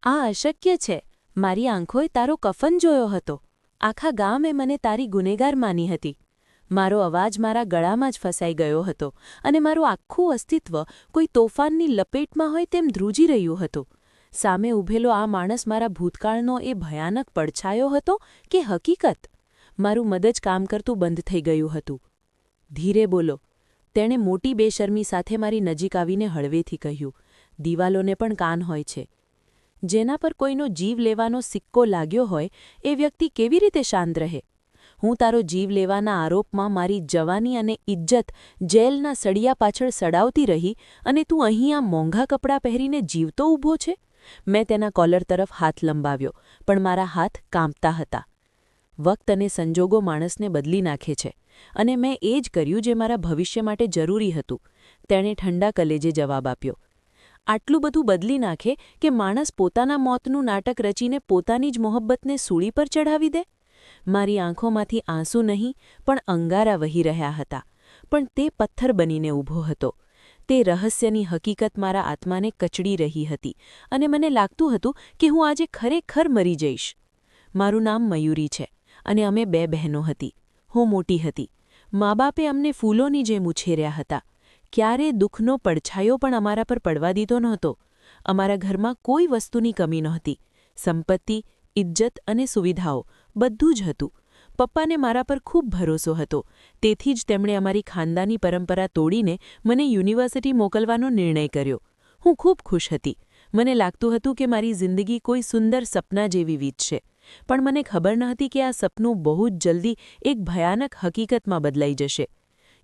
આ અશક્ય છે. મારી આંખોએ તારો કફન જોયો હતો. આખા ગામે મને તારી ગુનેગાર માની હતી. મારો અવાજ મારા ગળામાં જ ફસાઈ ગયો હતો અને મારું આખું અસ્તિત્વ કોઈ તોફાનની લપેટમાં હોય તેમ ધ્રુજી રહ્યું હતું. સામે ઊભેલો આ માણસ મારા ભૂતકાળનો એ ભયાનક પડછાયો હતો કે હકીકત? મારું મગજ કામ કરતું બંધ થઈ ગયું હતું. ધીરે બોલો, તેણે મોટી બેશરમી સાથે મારી નજીક આવીને હળવેથી કહ્યું. દિવાલોને પણ કાન હોય છે. જેના પર કોઈનો જીવ લેવાનો સિક્કો લાગ્યો હોય એ વ્યક્તિ કેવી રીતે શાંત રહે? હું તારો જીવ લેવાના આરોપમાં મારી જવાની અને ઇજ્જત જેલના સળિયા પાછળ સડાવતી રહી અને તું અહીં આ મોંઘા કપડાં પહેરીને જીવતો ઊભો છે? મેં તેના કોલર તરફ હાથ લંબાવ્યો, પણ મારા હાથ કાંપતા હતા. વક્ત અને સંજોગો માણસને બદલી નાખે છે, અને મેં એ જ કર્યું જે મારા ભવિષ્ય માટે જરૂરી હતું. તેણે ઠંડા કલેજે જવાબ આપ્યો. આટલું બધું બદલી નાખે કે માણસ પોતાના મોતનું નાટક રચીને પોતાની જ મોહબ્બતને સૂળી પર ચઢાવી દે? મારી આંખોમાંથી આંસુ નહીં પણ અંગારા વહી રહ્યા હતા, પણ તે પથ્થર બનીને ઊભો હતો. તે રહસ્યની હકીકત મારા આત્માને કચડી રહી હતી અને મને લાગતું હતું કે હું આજે ખરેખર મરી જઈશ. મારું નામ મયુરી છે અને અમે 2 બહેનો હતી. હું મોટી હતી. મા બાપે અમને ફૂલોની જેમ ઉછેર્યા હતા. ક્યારે દુઃખનો પડછાયો પણ અમારા પર પડવા દીધો નહોતો. અમારા ઘરમાં કોઈ વસ્તુની કમી નહોતી. સંપત્તિ, ઇજ્જત અને સુવિધાઓ બધું જ હતું. પપ્પાને મારા પર ખૂબ ભરોસો હતો, તેથી જ તેમણે અમારી ખાનદાની પરંપરા તોડીને મને યુનિવર્સિટી મોકલવાનો નિર્ણય કર્યો. હું ખૂબ ખુશ હતી. મને લાગતું હતું કે મારી જિંદગી કોઈ સુંદર સપના જેવી વીતશે, પણ મને ખબર ન હતી કે આ સપનું બહુ જ જલ્દી એક ભયાનક હકીકતમાં બદલાઈ જશે.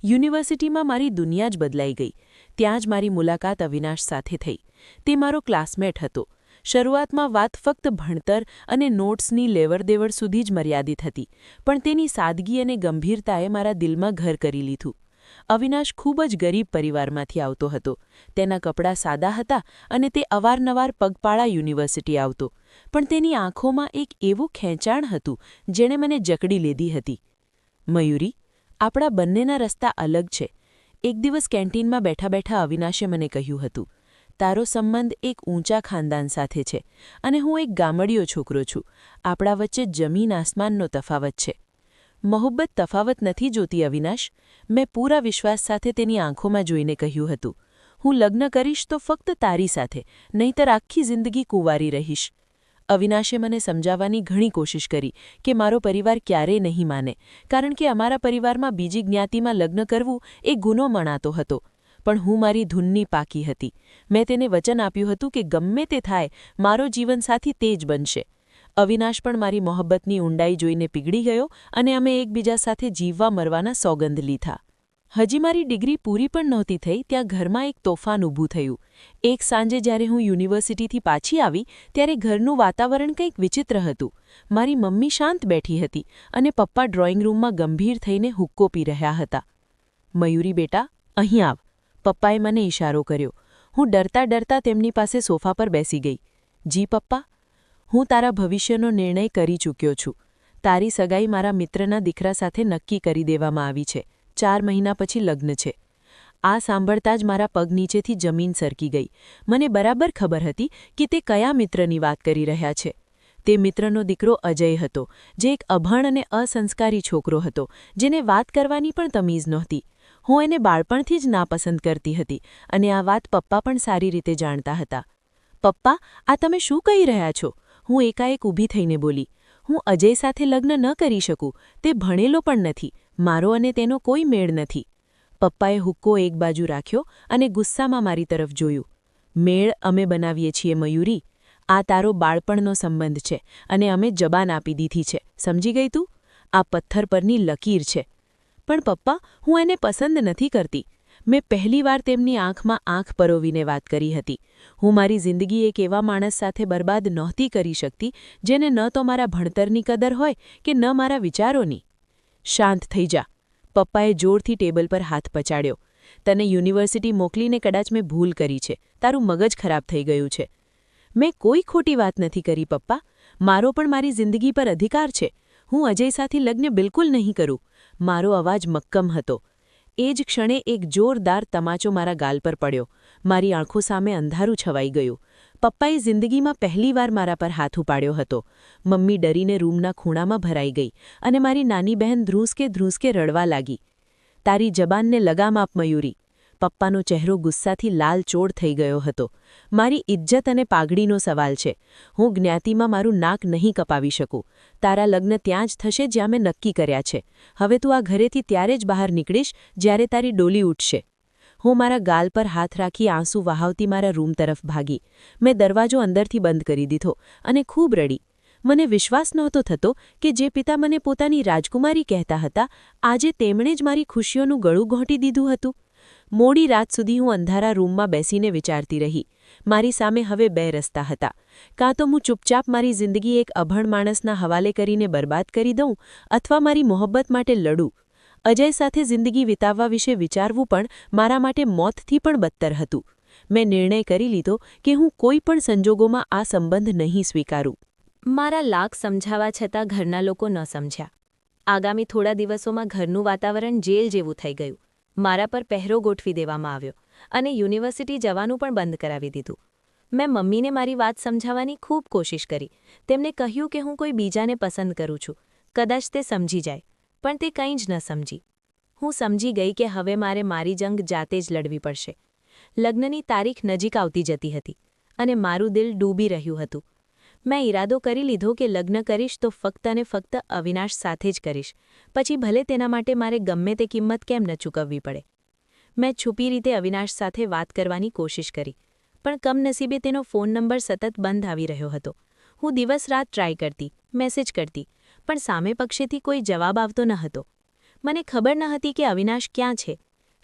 યુનિવર્સિટીમાં મારી દુનિયા જ બદલાઈ ગઈ. ત્યાં જ મારી મુલાકાત અવિનાશ સાથે થઈ. તે મારો ક્લાસમેટ હતો. શરૂઆતમાં વાત ફક્ત ભણતર અને નોટ્સની લેવડદેવડ સુધી જ મર્યાદિત હતી, પણ તેની સાદગી અને ગંભીરતાએ મારા દિલમાં ઘર કરી લીધું. અવિનાશ ખૂબ જ ગરીબ પરિવારમાંથી આવતો હતો. તેના કપડાં સાદા હતા અને તે અવારનવાર પગપાળા યુનિવર્સિટી આવતો, પણ તેની આંખોમાં એક એવું ખેંચાણ હતું જેણે મને જકડી લીધી હતી. મયુરી, આપણા બંનેના રસ્તા અલગ છે. એક દિવસ કેન્ટીનમાં બેઠા બેઠા અવિનાશે મને કહ્યું હતું, તારો સંબંધ એક ઊંચા ખાનદાન સાથે છે અને હું એક ગામડિયો છોકરો છું. આપણા વચ્ચે જમીન આસમાનનો તફાવત છે. મોહબ્બત તફાવત નથી જોતી અવિનાશ, મેં પૂરા વિશ્વાસ સાથે તેની આંખોમાં જોઈને કહ્યું હતું. હું લગ્ન કરીશ તો ફક્ત તારી સાથે, નહીંતર આખી જિંદગી કુંવારી રહીશ. અવિનાશે મને સમજાવવાની ઘણી કોશિશ કરી કે મારો પરિવાર ક્યારેય નહીં માને, કારણ કે અમારા પરિવારમાં બીજી જ્ઞાતિમાં લગ્ન કરવું એ ગુનો મનાતો હતો. પણ હું મારી ધૂનની પાકી હતી. મેં તેને વચન આપ્યું હતું કે ગમે તે થાય, મારો જીવનસાથી તે જ બનશે. અવિનાશ પણ મારી મોહબ્બતની ઊંડાઈ જોઈને પીગળી ગયો અને અમે એકબીજા સાથે જીવવા મરવાના સોગંદ લીધા. હજી મારી ડિગ્રી પૂરી પણ નહોતી થઈ ત્યાં ઘરમાં એક તોફાન ઊભું થયું. એક સાંજે જ્યારે હું યુનિવર્સિટીથી પાછી આવી ત્યારે ઘરનું વાતાવરણ કંઈક વિચિત્ર હતું. મારી મમ્મી શાંત બેઠી હતી અને પપ્પા ડ્રોઈંગ રૂમમાં ગંભીર થઈને હુક્કો પી રહ્યા હતા. મયુરી બેટા, અહીં આવ. પપ્પાએ મને ઇશારો કર્યો. હું ડરતા ડરતા તેમની પાસે સોફા પર બેસી ગઈ. જી પપ્પા, હું તારા ભવિષ્યનો નિર્ણય કરી ચૂક્યો છું. તારી સગાઈ મારા મિત્રના દીકરા સાથે નક્કી કરી દેવામાં આવી છે. 4 મહિના પછી લગ્ન છે. આ સાંભળતા જ મારા પગ નીચેથી જમીન સરકી ગઈ. મને બરાબર ખબર હતી કે તે કયા મિત્રની વાત કરી રહ્યા છે. તે મિત્રનો દીકરો અજય હતો, જે એક અભણ અને અસંસ્કારી છોકરો હતો, જેને વાત કરવાની પણ તમીઝ નહોતી. હું એને બાળપણથી જ નાપસંદ કરતી હતી અને આ વાત પપ્પા પણ સારી રીતે જાણતા હતા. પપ્પા, આ તમે શું કહી રહ્યા છો? હું એકાએક ઊભી થઈને બોલી. હું અજય સાથે લગ્ન ન કરી શકું. તે ભણેલો પણ નથી. મારો અને તેનો કોઈ મેળ નથી. પપ્પાએ હુક્કો એક બાજુ રાખ્યો અને ગુસ્સામાં મારી તરફ જોયું. મેળ અમે બનાવીએ છીએ મયુરી. આ તારો બાળપણનો સંબંધ છે અને અમે જબાન આપી દીધી છે. સમજી ગઈ તું? આ પથ્થર પરની લકીર છે. પણ પપ્પા, હું એને પસંદ નથી કરતી. મેં પહેલીવાર તેમની આંખમાં આંખ પરોવીને વાત કરી હતી. હું મારી જિંદગી એક એવા માણસ સાથે બરબાદ નહોતી કરી શકતી જેને ન તો મારા ભણતરની કદર હોય કે ન મારા વિચારોની. શાંત થઈ જા. પપ્પાએ જોરથી ટેબલ પર હાથ પચાડ્યો. તને યુનિવર્સિટી મોકલીને કદાચ મેં ભૂલ કરી છે. તારું મગજ ખરાબ થઈ ગયું છે. મેં કોઈ ખોટી વાત નથી કરી પપ્પા. મારો પણ મારી જિંદગી પર અધિકાર છે. હું અજય સાથે લગ્ન બિલકુલ નહીં કરું. મારો અવાજ મક્કમ હતો. એ જ ક્ષણે એક જોરદાર તમાચો મારા ગાલ પર પડ્યો. મારી આંખો સામે અંધારું છવાઈ ગયું. પપ્પાએ જિંદગીમાં પહેલીવાર મારા પર હાથ ઉપાડ્યો હતો. મમ્મી ડરીને રૂમના ખૂણામાં ભરાઈ ગઈ અને મારી નાની બહેન ધ્રુસકે રડવા લાગી. તારી જબાનને લગામ આપ મયુરી. પપ્પાનો ચહેરો ગુસ્સાથી લાલચોળ થઈ ગયો હતો. મારી ઇજ્જત અને પાઘડીનો સવાલ છે. હું જ્ઞાતિમાં મારું નાક નહીં કપાવી શકું. તારા લગ્ન ત્યાં જ થશે જ્યાં મેં નક્કી કર્યા છે. હવે તું આ ઘરેથી ત્યારે જ બહાર નીકળીશ જ્યારે તારી ડોલી ઉઠશે. હું મારા ગાલ પર હાથ રાખી આંસુ વહાવતી મારા રૂમ તરફ ભાગી. મેં દરવાજો અંદરથી બંધ કરી દીધો અને ખૂબ રડી. મને વિશ્વાસ નહોતો થતો કે જે પિતા મને પોતાની રાજકુમારી કહેતા હતા, આજે તેમણે જ મારી ખુશીઓનું ગળું ઘોંટી દીધું હતું. મોડી રાત સુધી હું અંધારા રૂમમાં બેસીને વિચારતી રહી. મારી સામે હવે બે રસ્તા હતા. કાં તો હું ચૂપચાપ મારી જિંદગી એક અભણ માણસના હવાલે કરીને બરબાદ કરી દઉં, અથવા મારી મોહબ્બત માટે લડું. અજય સાથે જિંદગી વિતાવવા વિશે વિચારવું પણ મારા માટે મોતથી પણ બદતર હતું. મેં નિર્ણય કરી લીધો કે હું કોઈ પણ સંજોગોમાં આ સંબંધ નહીં સ્વીકારું. મારા લાખ સમજાવવા છતાં ઘરના લોકો ન સમજ્યા. આગામી થોડા દિવસોમાં ઘરનું વાતાવરણ જેલ જેવું થઈ ગયું. મારા પર પહેરો ગોઠવી દેવામાં આવ્યો અને યુનિવર્સિટી જવાનું પણ બંધ કરાવી દીધું. મેં મમ્મીને મારી વાત સમજાવવાની ખૂબ કોશિશ કરી. તેમને કહ્યું કે હું કોઈ બીજાને પસંદ કરું છું. કદાચ તે સમજી જાય, પણ તે કંઈ જ ન સમજી. હું સમજી ગઈ કે હવે મારે મારી જંગ જાતે જ લડવી પડશે. લગ્નની તારીખ નજીક આવતી જતી હતી અને મારું દિલ ડૂબી રહ્યું હતું. મેં ઈરાદો કરી લીધો કે લગ્ન કરીશ તો ફક્ત અને ફક્ત અવિનાશ સાથે જ કરીશ. પછી ભલે તેના માટે મારે ગમે તે કિંમત કેમ ન ચૂકવવી પડે. મેં છુપી રીતે અવિનાશ સાથે વાત કરવાની કોશિશ કરી, પણ કમનસીબે તેનો ફોન નંબર સતત બંધ આવી રહ્યો હતો. હું દિવસ-રાત ટ્રાય કરતી, મેસેજ કરતી, પણ સામે પક્ષેથી કોઈ જવાબ આવતો ન હતો. મને ખબર ન હતી કે અવિનાશ ક્યાં છે.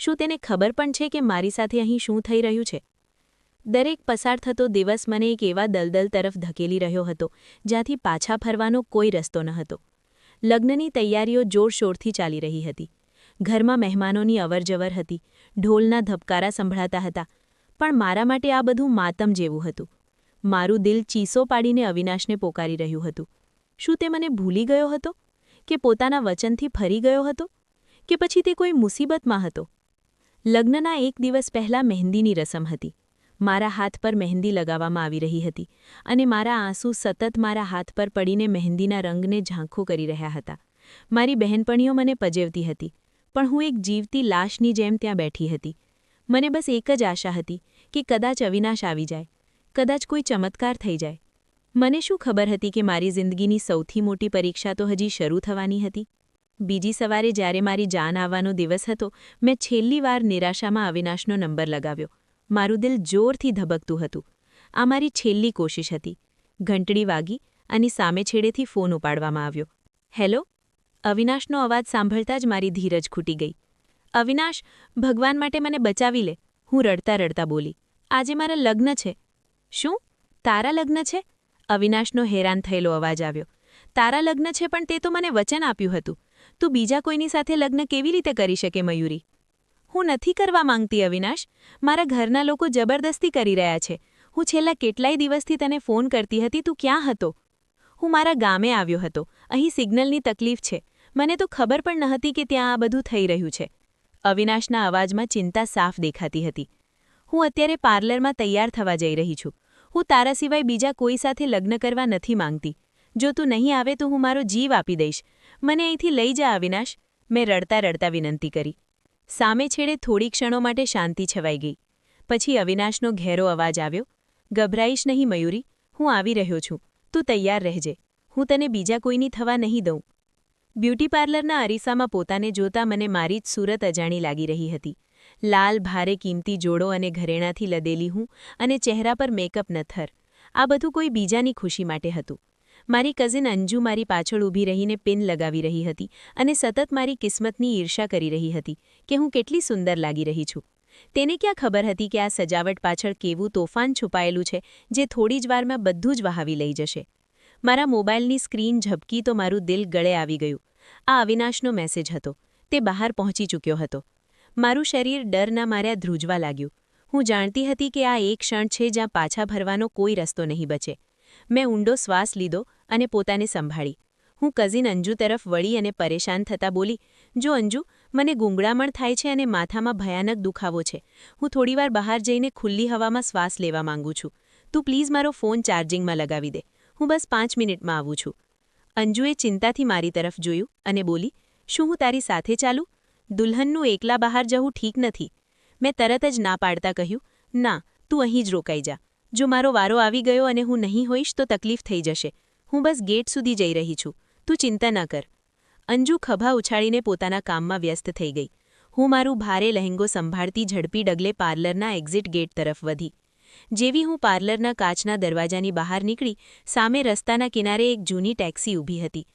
શું તેને ખબર પણ છે કે મારી સાથે અહીં શું થઈ રહ્યું છે? દરેક પસાર થતો દિવસ મને એક એવા દલદલ તરફ ધકેલી રહ્યો હતો જ્યાંથી પાછા ફરવાનો કોઈ રસ્તો ન હતો. લગ્નની તૈયારીઓ જોરશોરથી ચાલી રહી હતી. ઘરમાં મહેમાનોની અવરજવર હતી, ઢોલના ધબકારા સંભળાતા હતા, પણ મારા માટે આ બધું માતમ જેવું હતું. મારું દિલ ચીસો પાડીને અવિનાશને પોકારી રહ્યું હતું. શું તે મને ભૂલી ગયો હતો? કે પોતાના વચનથી ફરી ગયો હતો? કે પછી તે કોઈ મુસીબતમાં હતો? લગ્નના એક દિવસ પહેલાં મહેંદીની રસમ હતી. મારા હાથ પર મહેંદી લગાવવામાં આવી રહી હતી અને મારા આંસુ સતત મારા હાથ પર પડીને મહેંદીના રંગને ઝાંખો કરી રહ્યા હતા. મારી બહેનપણીઓ મને પજેવતી હતી, પણ હું એક જીવતી લાશની જેમ ત્યાં બેઠી હતી. મને બસ એક જ આશા હતી કે કદાચ અવિનાશ આવી જાય, કદાચ કોઈ ચમત્કાર થઈ જાય. મને શું ખબર હતી કે મારી જિંદગીની સૌથી મોટી પરીક્ષા તો હજી શરૂ થવાની હતી. બીજી સવારે જ્યારે મારી જાન આવવાનો દિવસ હતો, મેં છેલ્લી વાર નિરાશામાં અવિનાશનો નંબર લગાવ્યો. મારું દિલ જોરથી ધબકતું હતું. આ મારી છેલ્લી કોશિશ હતી. ઘંટડી વાગી અને સામે છેડેથી ફોન ઉપાડવામાં આવ્યો. હેલો. અવિનાશનો અવાજ સાંભળતા જ મારી ધીરજ ખૂટી ગઈ. અવિનાશ, ભગવાન માટે મને બચાવી લે, હું રડતા રડતા બોલી. આજે મારા લગ્ન છે. શું? તારા લગ્ન છે? અવિનાશનો હેરાન થયેલો અવાજ આવ્યો. તારા લગ્ન છે, પણ તે તો મને વચન આપ્યું હતું. તું બીજા કોઈની સાથે લગ્ન કેવી રીતે કરી શકે મયુરી? હું નથી કરવા માંગતી અવિનાશ. મારા ઘરના લોકો જબરદસ્તી કરી રહ્યા છે. હું છેલ્લા કેટલાય દિવસથી તને ફોન કરતી હતી, તું ક્યાં હતો? હું મારા ગામે આવ્યો હતો. અહીં સિગ્નલની તકલીફ છે. મને તો ખબર પણ ન હતી કે ત્યાં આ બધું થઈ રહ્યું છે. અવિનાશના અવાજમાં ચિંતા સાફ દેખાતી હતી. હું અત્યારે પાર્લરમાં તૈયાર થવા જઈ રહી છું. હું તારા સિવાય બીજા કોઈ સાથે લગ્ન કરવા નથી માંગતી. જો તું નહીં આવે તો હું મારો જીવ આપી દઈશ. મને અહીંથી લઈ જા અવિનાશ, મેં રડતા રડતા વિનંતી કરી. સામે છેડે થોડી ક્ષણો માટે શાંતિ છવાઈ ગઈ. પછી અવિનાશનો ઘેરો અવાજ આવ્યો. ગભરાઈશ નહીં મયુરી, હું આવી રહ્યો છું. તું તૈયાર રહેજે. હું તને બીજા કોઈની થવા નહીં દઉં. બ્યુટી પાર્લરના અરીસામાં પોતાને જોતા મને મારી જ સુરત અજાણી લાગી રહી હતી. લાલ ભારે કિંમતી જોડો અને ઘરેણાથી લદેલી હું અને ચહેરા પર મેકઅપ નથર. આ બધું કોઈ બીજાની ખુશી માટે હતું. મારી કઝિન અંજુ મારી પાછળ ઊભી રહીને પિન લગાવી રહી હતી અને સતત મારી કિસ્મતની ઈર્ષા કરી રહી હતી કે હું કેટલી સુંદર લાગી રહી છું. તેને ક્યાં ખબર હતી કે આ સજાવટ પાછળ કેવું તોફાન છુપાયેલું છે જે થોડી જ વારમાં બધું જ વહાવી લઈ જશે. મારા મોબાઈલની સ્ક્રીન ઝબકી તો મારું દિલ ગળે આવી ગયું. આ અવિનાશનો મેસેજ હતો. તે બહાર પહોંચી ચૂક્યો હતો. મારું શરીર ડરના માર્યા ધ્રુજવા લાગ્યું. હું જાણતી હતી કે આ એક ક્ષણ છે જ્યાં પાછા ભરવાનો કોઈ રસ્તો નહીં બચે. મેં ઊંડો શ્વાસ લીધો અને પોતાને સંભાળી. હું કઝિન અંજુ તરફ વળી અને પરેશાન થતાં બોલી, જો અંજુ, મને ગૂંગળામણ થાય છે અને માથામાં ભયાનક દુખાવો છે. હું થોડીવાર બહાર જઈને ખુલ્લી હવામાં શ્વાસ લેવા માંગુ છું. તું પ્લીઝ મારો ફોન ચાર્જિંગમાં લગાવી દે, હું બસ 5 મિનિટમાં આવું છું. અંજુએ ચિંતાથી મારી તરફ જોયું અને બોલી, શું હું તારી સાથે ચાલું? દુલ્હનનું એકલા બહાર જવું ઠીક નથી. મેં તરત જ ના પાડતા કહ્યું, ના, તું અહીં જ રોકાઈ જા. જો મારો વારો આવી ગયો અને હું નહીં હોઈશ તો તકલીફ થઈ જશે. હું બસ ગેટ સુધી જઈ રહી છું, તું ચિંતા ન કર. અંજુ ખભા ઉછાળીને પોતાના કામમાં વ્યસ્ત થઈ ગઈ. હું મારું ભારે લહેંગો સંભાળતી ઝડપી ડગલે પાર્લરના એક્ઝિટ ગેટ તરફ વધી. જેવી હું પાર્લરના કાચના દરવાજાની બહાર નીકળી, સામે રસ્તાના કિનારે એક જૂની ટેક્સી ઊભી હતી.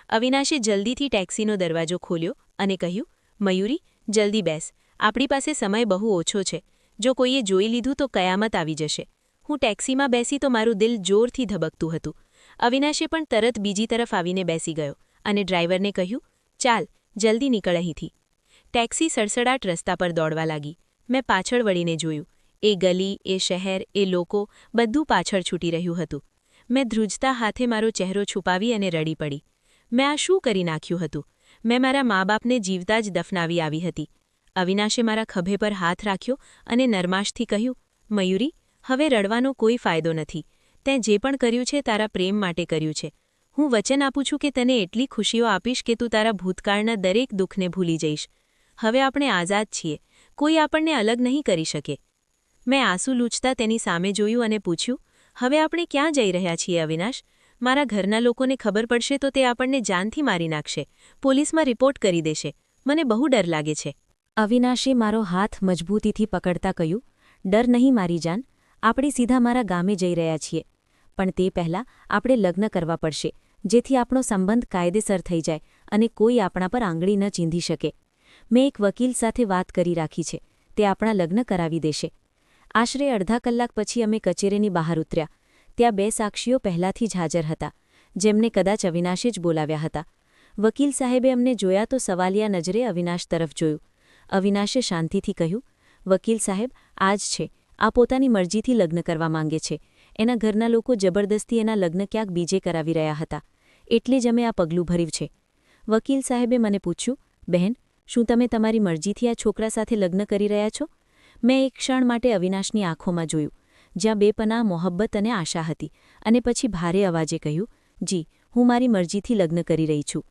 અવિનાશે જલ્દીથી ટેક્સીનો દરવાજો ખોલ્યો અને કહ્યું, મયુરી, જલ્દી બેસ, આપણી પાસે સમય બહુ ઓછો છે. જો કોઈએ જોઈ લીધું તો કયામત આવી જશે. હું ટેક્સીમાં બેસી તો મારું દિલ જોરથી ધબકતું હતું. અવિનાશે પણ તરત બીજી તરફ આવીને બેસી ગયો અને ડ્રાઈવરને કહ્યું, ચાલ, જલ્દી નીકળ અહીંથી. ટેક્સી સડસડાટ રસ્તા પર દોડવા લાગી. મેં પાછળ વળીને જોયું. એ ગલી, એ શહેર, એ લોકો, બધું પાછળ છૂટી રહ્યું હતું. મેં ધ્રુજતા હાથે મારો ચહેરો છુપાવી અને રડી પડી. મેં આ શું કરી નાખ્યું હતું? મેં મારા મા બાપને જીવતા જ દફનાવી આવી હતી. અવિનાશે મારા ખભે પર હાથ રાખ્યો અને નરમાશથી કહ્યું, મયુરી, હવે રડવાનો કોઈ ફાયદો નથી. તેં જે પણ કર્યું છે તારા પ્રેમ માટે કર્યું છે. હું વચન આપું છું કે તને એટલી ખુશીઓ આપીશ કે તું તારા ભૂતકાળના દરેક દુઃખને ભૂલી જઈશ. હવે આપણે આઝાદ છીએ, કોઈ આપણને અલગ નહીં કરી શકે. મેં આંસુ લૂછતા તેની સામે જોયું અને પૂછ્યું, હવે આપણે ક્યાં જઈ રહ્યા છીએ અવિનાશ? મારા ઘરના લોકોને ખબર પડશે તો તે આપણને જાનથી મારી નાખશે, પોલીસમાં રિપોર્ટ કરી દેશે. મને બહુ ડર લાગે છે. અવિનાશે મારો હાથ મજબૂતીથી પકડતા કહ્યું, ડર નહીં મારી જાન, આપણે સીધા મારા ગામે જઈ રહ્યા છીએ. પણ તે પહેલાં આપણે લગ્ન કરવા પડશે, જેથી આપણો સંબંધ કાયદેસર થઈ જાય અને કોઈ આપણા પર આંગળી ન ચીંધી શકે. મેં એક વકીલ સાથે વાત કરી રાખી છે, તે આપણા લગ્ન કરાવી દેશે. આશરે અડધા કલાક પછી અમે કચેરીની બહાર ઉતર્યા. ત્યાં 2 સાક્ષીઓ પહેલાંથી જ હાજર હતા, જેમને કદાચ અવિનાશે જ બોલાવ્યા હતા. વકીલ સાહેબે અમને જોયા તો સવાલિયા નજરે અવિનાશ તરફ જોયું. અવિનાશે શાંતિથી કહ્યું, વકીલ સાહેબ, આ જ છે, આ પોતાની મરજીથી લગ્ન કરવા માંગે છે. એના ઘરના લોકો જબરદસ્તી એના લગ્ન ક્યાંક બીજે કરાવી રહ્યા હતા, એટલે જ અમે આ પગલું ભર્યું છે. વકીલ સાહેબે મને પૂછ્યું, બહેન, શું તમે તમારી મરજીથી આ છોકરા સાથે લગ્ન કરી રહ્યા છો? મેં એક ક્ષણ માટે અવિનાશની આંખોમાં જોયું, જ્યાં બેપનાહ મોહબ્બત અને આશા હતી, અને પછી ભારે અવાજે કહ્યું, જી, હું મારી મરજીથી લગ્ન કરી રહી છું.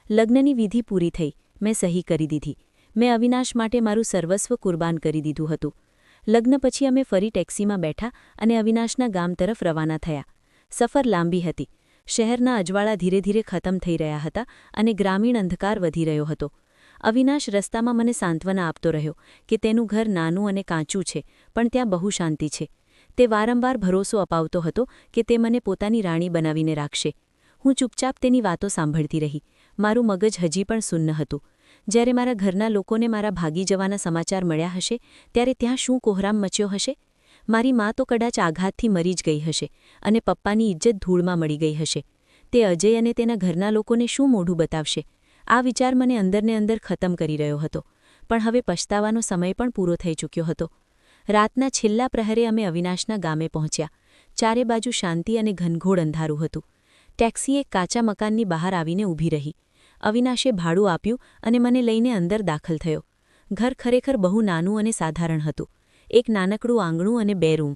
લગ્નની વિધિ પૂરી થઈ, મેં સહી કરી દીધી. મેં અવિનાશ માટે મારું સર્વસ્વ કુરબાન કરી દીધું હતું. લગ્ન પછી અમે ફરી ટેક્સીમાં બેઠા અને અવિનાશના ગામ તરફ રવાના થયા. સફર લાંબી હતી. શહેરના અજવાળા ધીરે ધીરે ખતમ થઈ રહ્યા હતા અને ગ્રામીણ અંધકાર વધી રહ્યો હતો. અવિનાશ રસ્તામાં મને સાંત્વના આપતો રહ્યો કે તેનું ઘર નાનું અને કાચું છે, પણ ત્યાં બહુ શાંતિ છે. તે વારંવાર ભરોસો અપાવતો હતો કે તે મને પોતાની રાણી બનાવીને રાખશે. હું ચૂપચાપ તેની વાતો સાંભળતી રહી. મારું મગજ હજી પણ સુન્ન હતું. જ્યારે મારા ઘરના લોકોને મારા ભાગી જવાના સમાચાર મળ્યા હશે, ત્યારે ત્યાં શું કોહરામ મચ્યો હશે? મારી મા તો કદાચ આઘાતથી મરી જ ગઈ હશે અને પપ્પાની ઇજ્જત ધૂળમાં મળી ગઈ હશે. તે અજય અને તેના ઘરના લોકોને શું મોઢું બતાવશે? આ વિચાર મને અંદરને અંદર ખતમ કરી રહ્યો હતો. પણ હવે પછતાવાનો સમય પણ પૂરો થઈ ચૂક્યો હતો. રાતના છેલ્લા પ્રહરે અમે અવિનાશના ગામે પહોંચ્યા. ચારે બાજુ શાંતિ અને ઘનઘોર અંધારું હતું. ટેક્સી એક કાચા મકાનની બહાર આવીને ઊભી રહી. અવિનાશે ભાડું આપ્યું અને મને લઈને અંદર દાખલ થયો. ઘર ખરેખર બહુ નાનું અને સાધારણ હતું. એક નાનકડું આંગણું અને 2 રૂમ.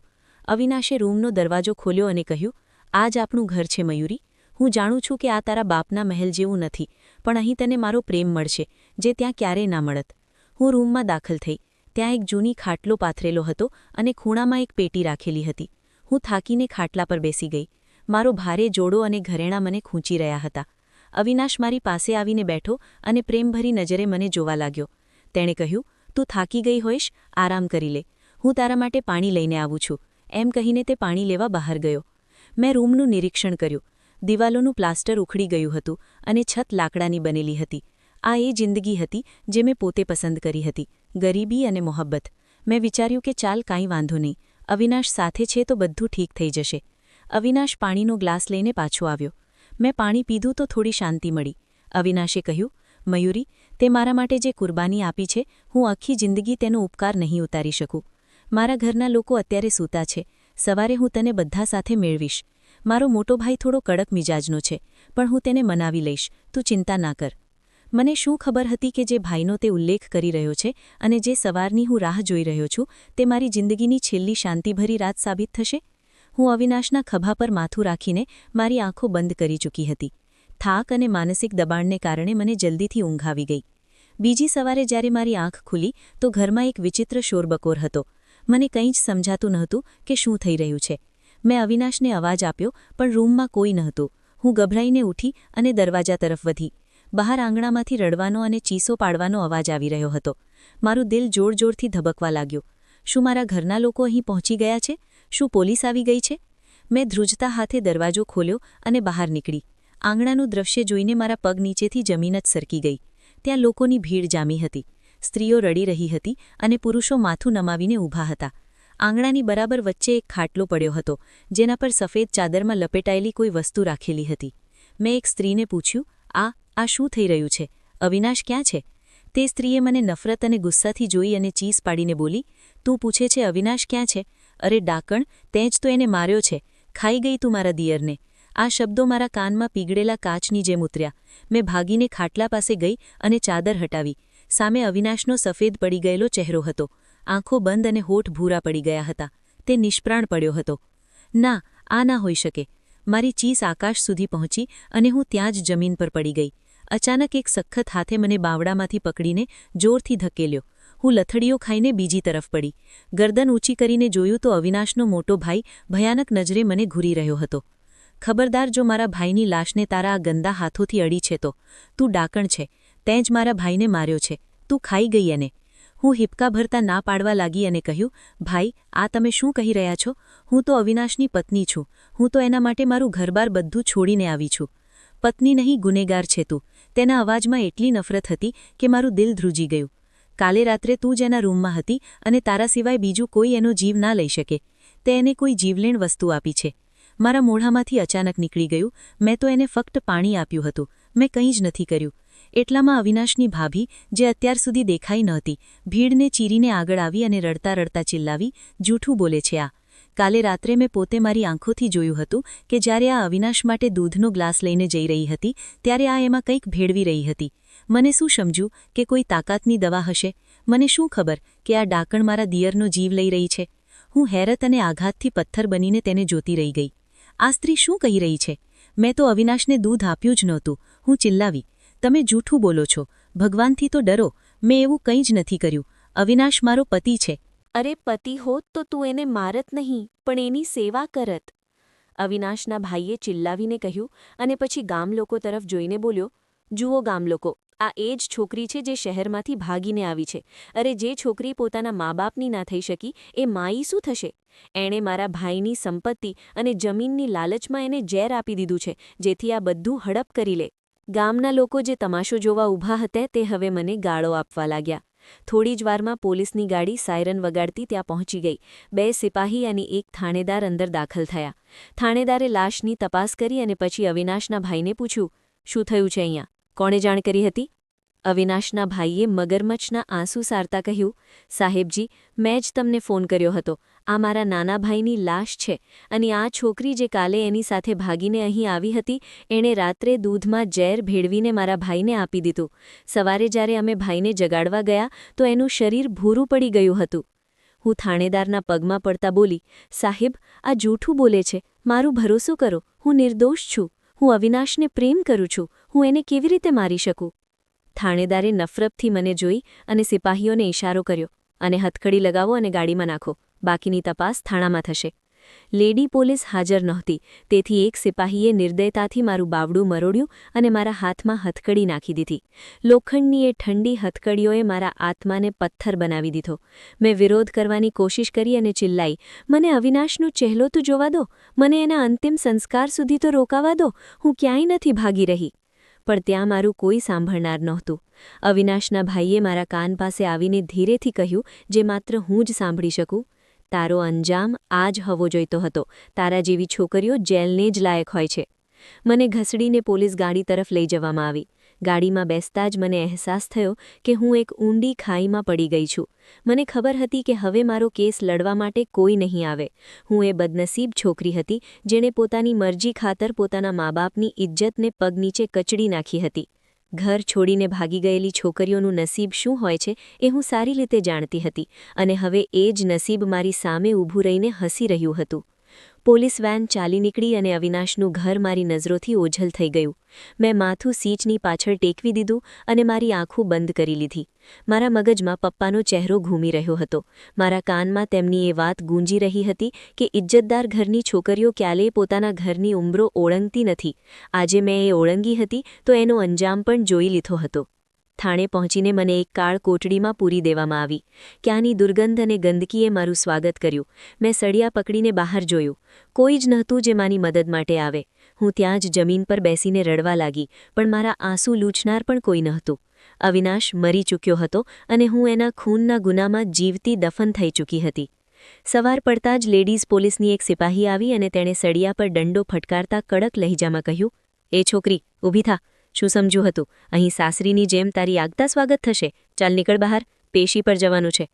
અવિનાશે રૂમનો દરવાજો ખોલ્યો અને કહ્યું, આ જ આપણું ઘર છે મયુરી. હું જાણું છું કે આ તારા બાપના મહેલ જેવું નથી, પણ અહીં તને મારો પ્રેમ મળશે, જે ત્યાં ક્યારેય ના મળત. હું રૂમમાં દાખલ થઈ. ત્યાં એક જૂની ખાટલો પાથરેલો હતો અને ખૂણામાં એક પેટી રાખેલી હતી. હું થાકીને ખાટલા પર બેસી ગઈ. મારો ભારે જોડો અને ઘરેણાં મને ખૂંચી રહ્યા હતા. અવિનાશ મારી પાસે આવીને બેઠો અને પ્રેમભરી નજરે મને જોવા લાગ્યો. તેણે કહ્યું, તું થાકી ગઈ હોઈશ, આરામ કરી લે. હું તારા માટે પાણી લઈને આવું છું. એમ કહીને તે પાણી લેવા બહાર ગયો. મેં રૂમનું નિરીક્ષણ કર્યું. દિવાલોનું પ્લાસ્ટર ઉખડી ગયું હતું અને છત લાકડાની બનેલી હતી. આ એ જિંદગી હતી જે મેં પોતે પસંદ કરી હતી, ગરીબી અને મોહબ્બત. મેં વિચાર્યું કે ચાલ, કાંઈ વાંધો નહીં, અવિનાશ સાથે છે તો બધું ઠીક થઈ જશે. અવિનાશ પાણીનો ગ્લાસ લઈને પાછો આવ્યો. મેં પાણી પીધું તો થોડી શાંતિ મળી. અવિનાશે કહ્યું, મયુરી, તે મારા માટે જે કુરબાની આપી છે, હું આખી જિંદગી તેનો ઉપકાર નહીં ઉતારી શકું. મારા ઘરના લોકો અત્યારે સૂતા છે. સવારે હું તને બધા સાથે મેળવીશ. મારો મોટો ભાઈ થોડો કડક મિજાજનો છે, પણ હું તેને મનાવી લઈશ, તું ચિંતા ના કર. મને શું ખબર હતી કે જે ભાઈનો તે ઉલ્લેખ કરી રહ્યો છે અને જે સવારની હું રાહ જોઈ રહ્યો છું, તે મારી જિંદગીની છેલ્લી શાંતિભરી રાત સાબિત થશે. હું અવિનાશના ખભા પર માથું રાખીને મારી આંખો બંધ કરી ચૂકી હતી. થાક અને માનસિક દબાણને કારણે મને જલ્દીથી ઊંઘ આવી ગઈ. બીજી સવારે જ્યારે મારી આંખ ખુલી તો ઘરમાં એક વિચિત્ર શોરબકોર હતો. મને કંઈ જ સમજાતું નહોતું કે શું થઈ રહ્યું છે. મેં અવિનાશને અવાજ આપ્યો પણ રૂમમાં કોઈ નહોતું. હું ગભરાઈને ઉઠી અને દરવાજા તરફ વધી. બહાર આંગણામાંથી રડવાનો અને ચીસો પાડવાનો અવાજ આવી રહ્યો હતો. મારું દિલ જોરજોરથી ધબકવા લાગ્યું. શું મારા ઘરના લોકો અહીં પહોંચી ગયા છે? શું પોલીસ આવી ગઈ છે? મેં ધ્રુજતા હાથે દરવાજો ખોલ્યો અને બહાર નીકળી. આંગણાનું દૃશ્ય જોઈને મારા પગ નીચેથી જમીન જ સરકી ગઈ. ત્યાં લોકોની ભીડ જામી હતી. સ્ત્રીઓ રડી રહી હતી અને પુરુષો માથું નમાવીને ઊભા હતા. આંગણાની બરાબર વચ્ચે એક ખાટલો પડ્યો હતો, જેના પર સફેદ ચાદરમાં લપેટાયેલી કોઈ વસ્તુ રાખેલી હતી. મેં એક સ્ત્રીને પૂછ્યું, આ શું થઈ રહ્યું છે? અવિનાશ ક્યાં છે? તે સ્ત્રીએ મને નફરત અને ગુસ્સાથી જોઈ અને ચીસ પાડીને બોલી, તું પૂછે છે અવિનાશ ક્યાં છે? અરે ડાકણ, તેં જ તો એને માર્યો છે. ખાઈ ગઈ તું મારા દિયરને. આ શબ્દો મારા કાનમાં પીગળેલા કાચની જેમ ઉતર્યા. મેં ભાગીને ખાટલા પાસે ગઈ અને ચાદર હટાવી. સામે અવિનાશનો સફેદ પડી ગયેલો ચહેરો હતો. આંખો બંધ અને હોઠ ભૂરા પડી ગયા હતા. તે નિષ્પ્રાણ પડ્યો હતો. ના, આ ના હોઈ શકે. મારી ચીસ આકાશ સુધી પહોંચી અને હું ત્યાં જ જમીન પર પડી ગઈ. અચાનક એક સખત હાથે મને બાવડામાંથી પકડીને જોરથી ધકેલ્યો. હું લથડીઓ ખાઈને બીજી તરફ પડી. ગરદન ઊંચી કરીને જોયું તો અવિનાશનો મોટો ભાઈ ભયાનક નજરે મને ઘૂરી રહ્યો હતો. ખબરદાર, જો મારા ભાઈની લાશને તારા આ ગંદા હાથોથી અડી છે તો તું ડાકણ છે. તેં જ મારા ભાઈને માર્યો છે. તું ખાઈ ગઈ એને. હું હિપકા ભરતા ના પાડવા લાગી અને કહ્યું, ભાઈ, આ તમે શું કહી રહ્યા છો? હું તો અવિનાશની પત્ની છું. હું તો એના માટે મારું ઘરબાર બધું છોડીને આવી છું. પત્ની નહીં, ગુનેગાર છે તું. તેના અવાજમાં એટલી નફરત હતી કે મારું દિલ ધ્રુજી ગયું. કાલે રાત્રે તું જ એના રૂમમાં હતી અને તારા સિવાય બીજું કોઈ એનો જીવ ના લઈ શકે. તે એને કોઈ જીવલેણ વસ્તુ આપી છે. મારા મોઢામાંથી અચાનક નીકળી ગયું, મેં તો એને ફક્ત પાણી આપ્યું હતું. મેં કંઈ જ નથી કર્યું. એટલામાં અવિનાશની ભાભી, જે અત્યાર સુધી દેખાઈ નહોતી, ભીડને ચીરીને આગળ આવી અને રડતા રડતા ચિલ્લાવી, જૂઠું બોલે છે આ. કાલે રાત્રે મેં પોતે મારી આંખોથી જોયું હતું કે જ્યારે આ અવિનાશ માટે દૂધનો ગ્લાસ લઈને જઈ રહી હતી ત્યારે આ એમાં કંઈક ભેળવી રહી હતી. મને શું સમજ્યું કે કોઈ તાકાતની દવા હશે? મને શું ખબર કે આ ડાકણ મારા દિયરનો જીવ લઈ રહી છે? હું હેરત અને આઘાતથી પથ્થર બનીને તેને જોતી રહી ગઈ. આ સ્ત્રી શું કહી રહી છે? મેં તો અવિનાશને દૂધ આપ્યું જ નહોતું. હું ચિલ્લાવી, તમે જૂઠું બોલો છો. ભગવાનથી તો ડરો. મેં એવું કંઈ જ નથી કર્યું. અવિનાશ મારો પતિ છે. અરે, પતિ હોત તો તું એને મારત નહીં, પણ એની સેવા કરત. અવિનાશના ભાઈએ ચિલ્લાવીને કહ્યું અને પછી ગામલોકો તરફ જોઈને બોલ્યો, જુઓ ગામલોકો, આ એ જ છોકરી છે જે શહેરમાંથી ભાગીને આવી છે. અરે, જે છોકરી પોતાના મા બાપની ના થઈ શકી એ માઈ શું થશે? એણે મારા ભાઈની સંપત્તિ અને જમીનની લાલચમાં એને ઝેર આપી દીધું છે, જેથી આ બધું હડપ કરી લે. ગામના લોકો જે તમાશો જોવા ઊભા હતા તે હવે મને ગાળો આપવા લાગ્યા. થોડી જ વારમાં પોલીસની ગાડી સાયરન વગાડતી ત્યાં પહોંચી ગઈ. 2 સિપાહી અને એક થાણેદાર અંદર દાખલ થયા. થાણેદારે લાશની તપાસ કરી અને પછી અવિનાશના ભાઈને પૂછ્યું, શું થયું છે અહીંયા? કોણે જાણ કરી હતી? અવિનાશના ભાઈએ મગરમચ્છના આંસુ સારતા કહ્યું, સાહેબજી, મેં જ તમને ફોન કર્યો હતો. આ મારા નાના ભાઈની લાશ છે અને આ છોકરી જે કાલે એની સાથે ભાગીને અહીં આવી હતી એણે રાત્રે દૂધમાં ઝેર ભેળવીને મારા ભાઈને આપી દીધું. સવારે જ્યારે અમે ભાઈને જગાડવા ગયા તો એનું શરીર ભૂરું પડી ગયું હતું. હું થાણેદારના પગમાં પડતા બોલી, સાહેબ, આ જૂઠું બોલે છે. મારું ભરોસો કરો. હું નિર્દોષ છું. હું અવિનાશને પ્રેમ કરું છું. હું એને કેવી રીતે મારી શકું? થાણેદારે નફરતથી મને જોઈ અને સિપાહીઓને ઇશારો કર્યો અને હથકડી લગાવો અને ગાડીમાં નાખો. બાકીની તપાસ થાણામાં થશે. લેડી પોલીસ હાજર નહોતી, તેથી એક સિપાહીએ નિર્દયતાથી મારું બાવડું મરોડ્યું અને મારા હાથમાં હથકડી નાખી દીધી. લોખંડની એ ઠંડી હથકડીઓએ મારા આત્માને પથ્થર બનાવી દીધો. મેં વિરોધ કરવાની કોશિશ કરી અને ચિલ્લાઈ, મને અવિનાશનો ચહેરો તો જોવા દો. મને એના અંતિમ સંસ્કાર સુધી તો રોકાવા દો. હું ક્યાંય નથી ભાગી રહી. પણ ત્યાં મારું કોઈ સાંભળનાર નહોતું. અવિનાશના ભાઈએ મારા કાન પાસે આવીને ધીરેથી કહ્યું, જે માત્ર હું જ સાંભળી શકું, તારો અંજામ આ જ હોવો જોઈતો હતો. તારા જેવી છોકરીઓ જેલને જ લાયક હોય છે. મને ઘસડીને પોલીસ ગાડી તરફ લઈ જવામાં આવી. ગાડીમાં બેસતા જ મને અહેસાસ થયો કે હું એક ઊંડી ખાઈમાં પડી ગઈ છું. મને ખબર હતી કે હવે મારો કેસ લડવા માટે કોઈ નહીં આવે. હું એ બદનસીબ છોકરી હતી જેણે પોતાની મરજી ખાતર પોતાના મા બાપની ઇજ્જતને પગ નીચે કચડી નાખી હતી. ઘર છોડીને ભાગી ગયેલી છોકરીઓનું નસીબ શું હોય છે એ હું સારી રીતે જાણતી હતી અને હવે એ જ નસીબ મારી સામે ઊભું રહીને હસી રહ્યું હતું. પોલીસ વેન ચાલી નીકળી અને અવિનાશનું ઘર મારી નજરોથી ઓઝલ થઈ ગયું. મેં માથું સીટની પાછળ ટેકવી દીધું અને મારી આંખો બંધ કરી લીધી. મારા મગજમાં પપ્પાનો ચહેરો ઘૂમી રહ્યો હતો. મારા કાનમાં તેમની એ વાત ગૂંજી રહી હતી કે ઇજ્જતદાર ઘરની છોકરીઓ ક્યારેય પોતાના ઘરની ઉંબરો ઓળંગતી નથી. આજે મેં એ ઓળંગી હતી તો એનો અંજામ પણ જોઈ લીધો હતો. થાણે પહોંચીને મને એક કાળ કોટડીમાં પૂરી દેવામાં આવી. ક્યાંની દુર્ગંધ અને ગંદકીએ મારું સ્વાગત કર્યું. મેં સળિયા પકડીને બહાર જોયું. કોઈ જ નહોતું જે મારી મદદ માટે આવે. હું ત્યાં જ જમીન પર બેસીને રડવા લાગી, પણ મારા આંસુ લૂછનાર પણ કોઈ નહોતું. અવિનાશ મરી ચૂક્યો હતો અને હું એના ખૂનના ગુનામાં જીવતી દફન થઈ ચૂકી હતી. સવાર પડતાં જ લેડીઝ પોલીસની એક સિપાહી આવી અને તેણે સળિયા પર દંડો ફટકારતા કડક લહેજામાં કહ્યું, "એ છોકરી, ઊભી થા. શું સમજ્યું હતું? અહીં સાસરીની જેમ તારી આગતા સ્વાગત થશે. ચાલ નીકળ બહાર, પેશી પર જવાનું છે."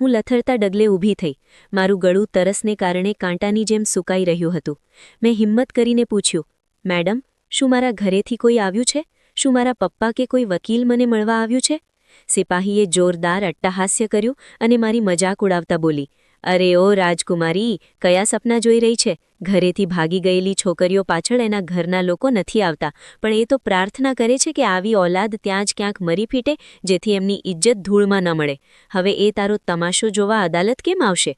હું લથડતા ડગલે ઊભી થઈ. મારું ગળું તરસને કારણે કાંટાની જેમ સૂકાઈ રહ્યું હતું. મેં હિંમત કરીને પૂછ્યું, "મેડમ, શું મારા ઘરેથી કોઈ આવ્યું છે? શું મારા પપ્પા કે કોઈ વકીલ મને મળવા આવ્યું છે?" સિપાહીએ જોરદાર અટ્ટહાસ્ય કર્યું અને મારી મજાક ઉડાવતા બોલી, "અરે ઓ રાજકુમારી, કયા સપના જોઈ રહી છે? ઘરેથી ભાગી ગયેલી છોકરીઓ પાછળ એના ઘરના લોકો નથી આવતા, પણ એ તો પ્રાર્થના કરે છે કે આવી ઓલાદ ત્યાં જ ક્યાંક મરી ફીટે, જેથી એમની ઇજ્જત ધૂળમાં ન મળે. હવે એ તારો તમાશો જોવા અદાલત કેમ આવશે?"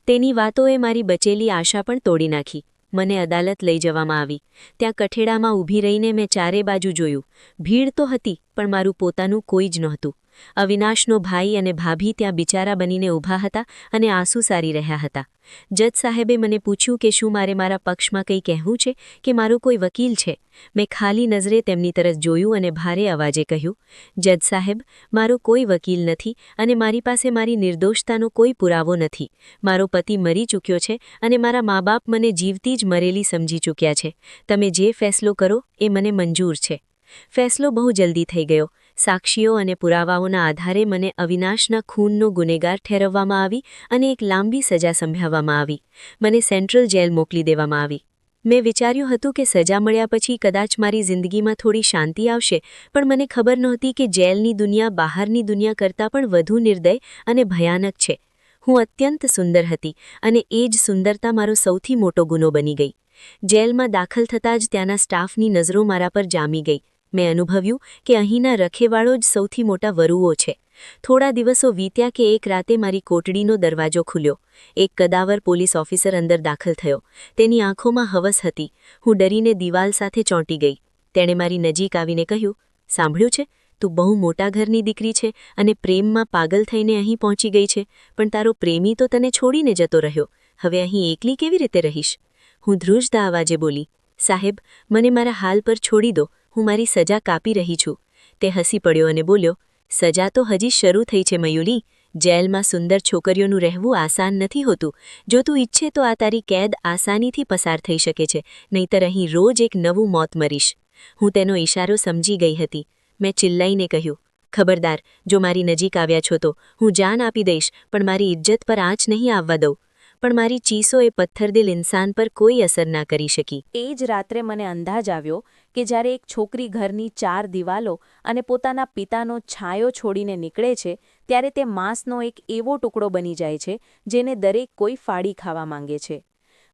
તેની વાતોએ મારી બચેલી આશા પણ તોડી નાખી. મને અદાલત લઈ જવામાં આવી. ત્યાં કઠેડામાં ઊભી રહીને મેં ચારે બાજુ જોયું. ભીડ તો હતી, પણ મારું પોતાનું કોઈ જ નહોતું. અવિનાશનો ભાઈ અને ભાભી ત્યાં બિચારા બનીને ઊભા હતા અને આંસુ સારી રહ્યા હતા. જજ સાહેબે મને પૂછ્યું કે શું મારે મારા પક્ષમાં કંઈ કહેવું છે કે મારો કોઈ વકીલ છે. મેં ખાલી નજરે તેમની તરફ જોયું અને ભારે અવાજે કહ્યું, "જજ સાહેબ, મારો કોઈ વકીલ નથી અને મારી પાસે મારી નિર્દોષતાનો કોઈ પુરાવો નથી. મારો પતિ મરી ચૂક્યો છે અને મારા મા-બાપ મને જીવતી જ મરેલી સમજી ચૂક્યા છે. તમે જે ફેસલો કરો એ મને મંજૂર છે." ફેસલો બહુ જલ્દી થઈ ગયો. સાક્ષીઓ અને પુરાવાઓના આધારે મને અવિનાશના ખૂનનો ગુનેગાર ઠેરવવામાં આવી અને એક લાંબી સજા સંભળાવવામાં આવી. મને સેન્ટ્રલ જેલ મોકલી દેવામાં આવી. મેં વિચાર્યું હતું કે સજા મળ્યા પછી કદાચ મારી જિંદગીમાં થોડી શાંતિ આવશે, પણ મને ખબર નહોતી કે જેલની દુનિયા બહારની દુનિયા કરતાં પણ વધુ નિર્દય અને ભયાનક છે. હું અત્યંત સુંદર હતી અને એ જ સુંદરતા મારો સૌથી મોટો ગુનો બની ગઈ. જેલમાં દાખલ થતાં જ ત્યાંના સ્ટાફની નજરો મારા પર જામી ગઈ. મેં અનુભવ્યું કે અહીંના રખેવાળો જ સૌથી મોટા વરુઓ છે. થોડા દિવસો વીત્યા કે એક રાતે મારી કોટડીનો દરવાજો ખુલ્યો. એક કદાવર પોલીસ ઓફિસર અંદર દાખલ થયો. તેની આંખોમાં હવસ હતી. હું ડરીને દિવાલ સાથે ચોંટી ગઈ. તેણે મારી નજીક આવીને કહ્યું, "સાંભળ્યું છે? તું બહુ મોટા ઘરની દીકરી છે અને પ્રેમમાં પાગલ થઈને અહીં પહોંચી ગઈ છે, પણ તારો પ્રેમી તો તને છોડીને જતો રહ્યો. હવે અહીં એકલી કેવી રીતે રહીશ?" હું ધ્રુજતા અવાજે બોલી, "સાહેબ, મને મારા હાલ પર છોડી દો. હું મારી સજા કાપી રહી છું." તે હસી પડ્યો અને બોલ્યો, "સજા તો હજી શરૂ થઈ છે મયુરી. જેલમાં સુંદર છોકરીઓનું રહેવું આસાન નથી હોતું. જો તું ઈચ્છે તો આ તારી કેદ આસાનીથી પસાર થઈ શકે છે, નહીંતર અહીં રોજ એક નવું મોત મરીશ." હું તેનો ઈશારો સમજી ગઈ હતી. મેં ચિલ્લાઈને કહ્યું, "ખબરદાર, જો મારી નજીક આવ્યા છો તો હું જાન આપી દઈશ, પણ મારી ઇજ્જત પર આંચ નહીં આવવા દઉં." પણ મારી ચીસો એ પથ્થરદિલ ઇન્સાન પર કોઈ અસર ના કરી શકી. એ જ રાત્રે મને અંદાજ આવ્યો કે જ્યારે એક છોકરી ઘરની 4 દિવાલો અને પોતાના પિતાનો છાંયો છોડીને નીકળે છે, ત્યારે તે માંસનો એક એવો ટુકડો બની જાય છે જેને દરેક કોઈ ફાડી ખાવા માંગે છે.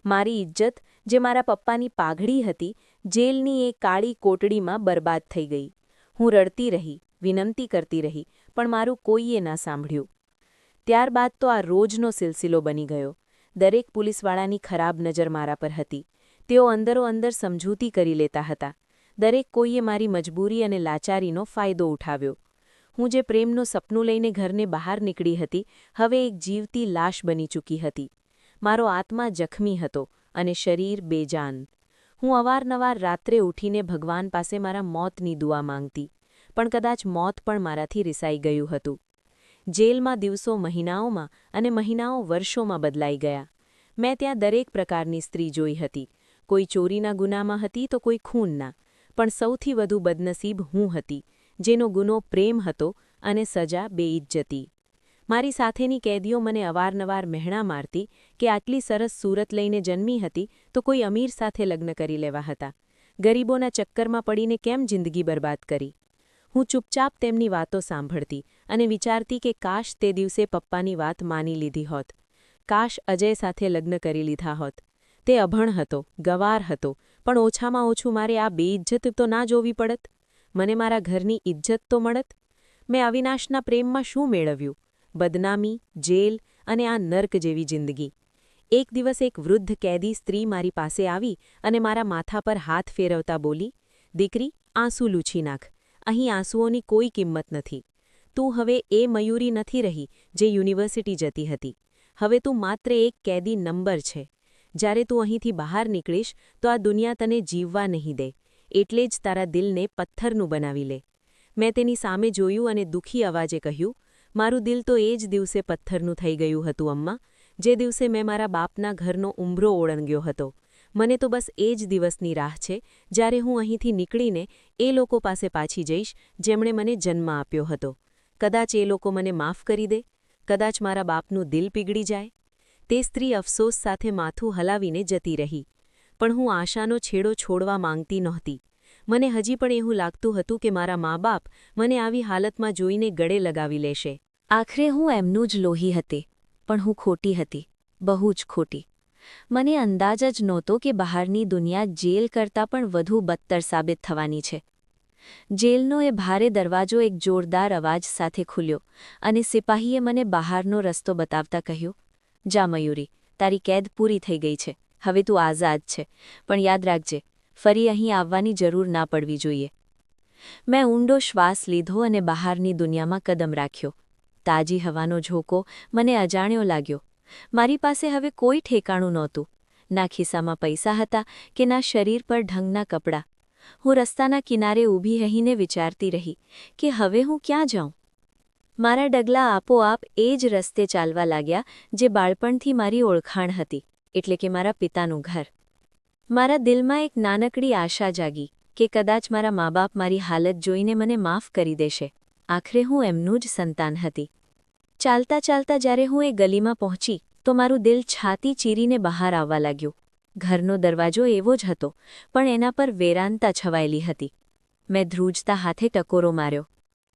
મારી ઇજ્જત, જે મારા પપ્પાની પાઘડી હતી, જેલની એ કાળી કોટડીમાં બરબાદ થઈ ગઈ. હું રડતી રહી, વિનંતી કરતી રહી, પણ મારું કોઈએ ના સાંભળ્યું. ત્યારબાદ તો આ રોજનો સિલસિલો બની ગયો. દરેક પોલીસવાળાની ખરાબ નજર મારા પર હતી. તેઓ અંદરોઅંદર સમજૂતી કરી લેતા હતા. દરેક કોઈએ મારી મજબૂરી અને લાચારીનો ફાયદો ઉઠાવ્યો. હું જે પ્રેમનું સપનું લઈને ઘરને બહાર નીકળી હતી, હવે એક જીવતી લાશ બની ચૂકી હતી. મારો આત્મા જખમી હતો અને શરીર બેજાન. હું અવારનવાર રાત્રે ઉઠીને ભગવાન પાસે મારા મોતની દુઆ માંગતી, પણ કદાચ મોત પણ મારાથી રિસાઈ ગયું હતું. જેલમાં દિવસો મહિનાઓમાં અને મહિનાઓ વર્ષોમાં બદલાઈ ગયા. મેં ત્યાં દરેક પ્રકારની સ્ત્રી જોઈ હતી. કોઈ ચોરીના ગુનામાં હતી તો કોઈ ખૂનના, પણ સૌથી વધુ બદનસીબ હું હતી, જેનો ગુનો પ્રેમ હતો અને સજા બેઇજ્જતી. મારી સાથેની કેદીઓ મને અવારનવાર મહેણા મારતી કે આટલી સરસ સૂરત લઈને જન્મી હતી તો કોઈ અમીર સાથે લગ્ન કરી લેવા હતા. ગરીબોના ચક્કરમાં પડીને કેમ જિંદગી બરબાદ કરી? હું ચૂપચાપ તેમની વાતો સાંભળતી અને વિચારતી કે કાશ તે દિવસે પપ્પાની વાત માની લીધી હોત. કાશ અજય સાથે લગ્ન કરી લીધા હોત. તે અભણ હતો, ગવાર હતો, પણ ઓછામાં ઓછું મારે આ બેઇજ્જત તો ના જોવી પડત. મને મારા ઘરની ઇજ્જત તો મળત. મેં અવિનાશના પ્રેમમાં શું મેળવ્યું? બદનામી, જેલ અને આ નર્ક જેવી જિંદગી. એક દિવસ એક વૃદ્ધ કેદી સ્ત્રી મારી પાસે આવી અને મારા માથા પર હાથ ફેરવતા બોલી, "દીકરી, આંસુ લૂછી નાખ. અહીં આંસુઓની કોઈ કિંમત નથી. તું હવે એ મયુરી નથી રહી જે યુનિવર્સિટી જતી હતી. હવે તું માત્ર એક કેદી નંબર છે. જ્યારે તું અહીંથી બહાર નીકળીશ તો આ દુનિયા તને જીવવા નહીં દે. એટલે જ તારા દિલને પથ્થરનું બનાવી લે." મેં તેની સામે જોયું અને દુઃખી અવાજે કહ્યું, "મારું દિલ તો એ જ દિવસે પથ્થરનું થઈ ગયું હતું અમ્મા, જે દિવસે મેં મારા બાપના ઘરનો ઉંબરો ઓળંગ્યો હતો. મને તો બસ એ જ દિવસની રાહ છે જ્યારે હું અહીંથી નીકળીને એ લોકો પાસે પાછી જઈશ જેમણે મને જન્મ આપ્યો હતો. કદાચ એ લોકો મને માફ કરી દે, કદાચ મારા બાપનું દિલ પીગળી જાય." તે સ્ત્રી અફસોસ સાથે માથું હલાવીને જતી રહી. પણ હું આશાનો છેડો છોડવા માંગતી નહોતી. મને હજી પણ એવું લાગતું હતું કે મારા મા-બાપ મને આવી હાલતમાં જોઈને ગળે લગાવી લેશે. આખરે હું એમનું જ લોહી હતી, પણ હું ખોટી હતી, બહુ જ ખોટી. મને અંદાજ જ નહોતો કે બહારની દુનિયા જેલ કરતાં પણ વધુ બદતર સાબિત થવાની છે. જેલનો એ ભારે દરવાજો એક જોરદાર અવાજ સાથે ખુલ્યો અને સિપાહીએ મને બહારનો રસ્તો બતાવતા કહ્યું, "જા મયુરી, તારી કેદ પૂરી થઈ ગઈ છે. હવે તું આઝાદ છે. પણ યાદ રાખજે, ફરી અહીં આવવાની જરૂર ના પડવી જોઈએ." મેં ઊંડો શ્વાસ લીધો અને બહારની દુનિયામાં કદમ રાખ્યો. તાજી હવાનો ઝોકો મને અજાણ્યો લાગ્યો. મારી પાસે હવે કોઈ ઠેકાણું નહોતું. ના ખિસ્સામાં પૈસા હતા કે ના શરીર પર ઢંગના કપડાં. હું રસ્તાના કિનારે ઊભી રહીને વિચારતી રહી કે હવે હું ક્યાં જાઉં. મારા ડગલા આપોઆપ એ જ રસ્તે ચાલવા લાગ્યા જે બાળપણથી મારી ઓળખાણ હતી, એટલે કે મારા પિતાનું ઘર. મારા દિલમાં એક નાનકડી આશા જાગી કે કદાચ મારા મા-બાપ મારી હાલત જોઈને મને માફ કરી દેશે. આખરે હું એમનું જ સંતાન હતી. ચાલતા ચાલતા જ્યારે હું એ ગલીમાં પહોંચી તો મારું દિલ છાતી ચીરીને બહાર આવવા લાગ્યું. ઘરનો દરવાજો એવો જ હતો, પણ એના પર વેરાનતા છવાયેલી હતી. મેં ધ્રુજતા હાથે ટકોરો માર્યો.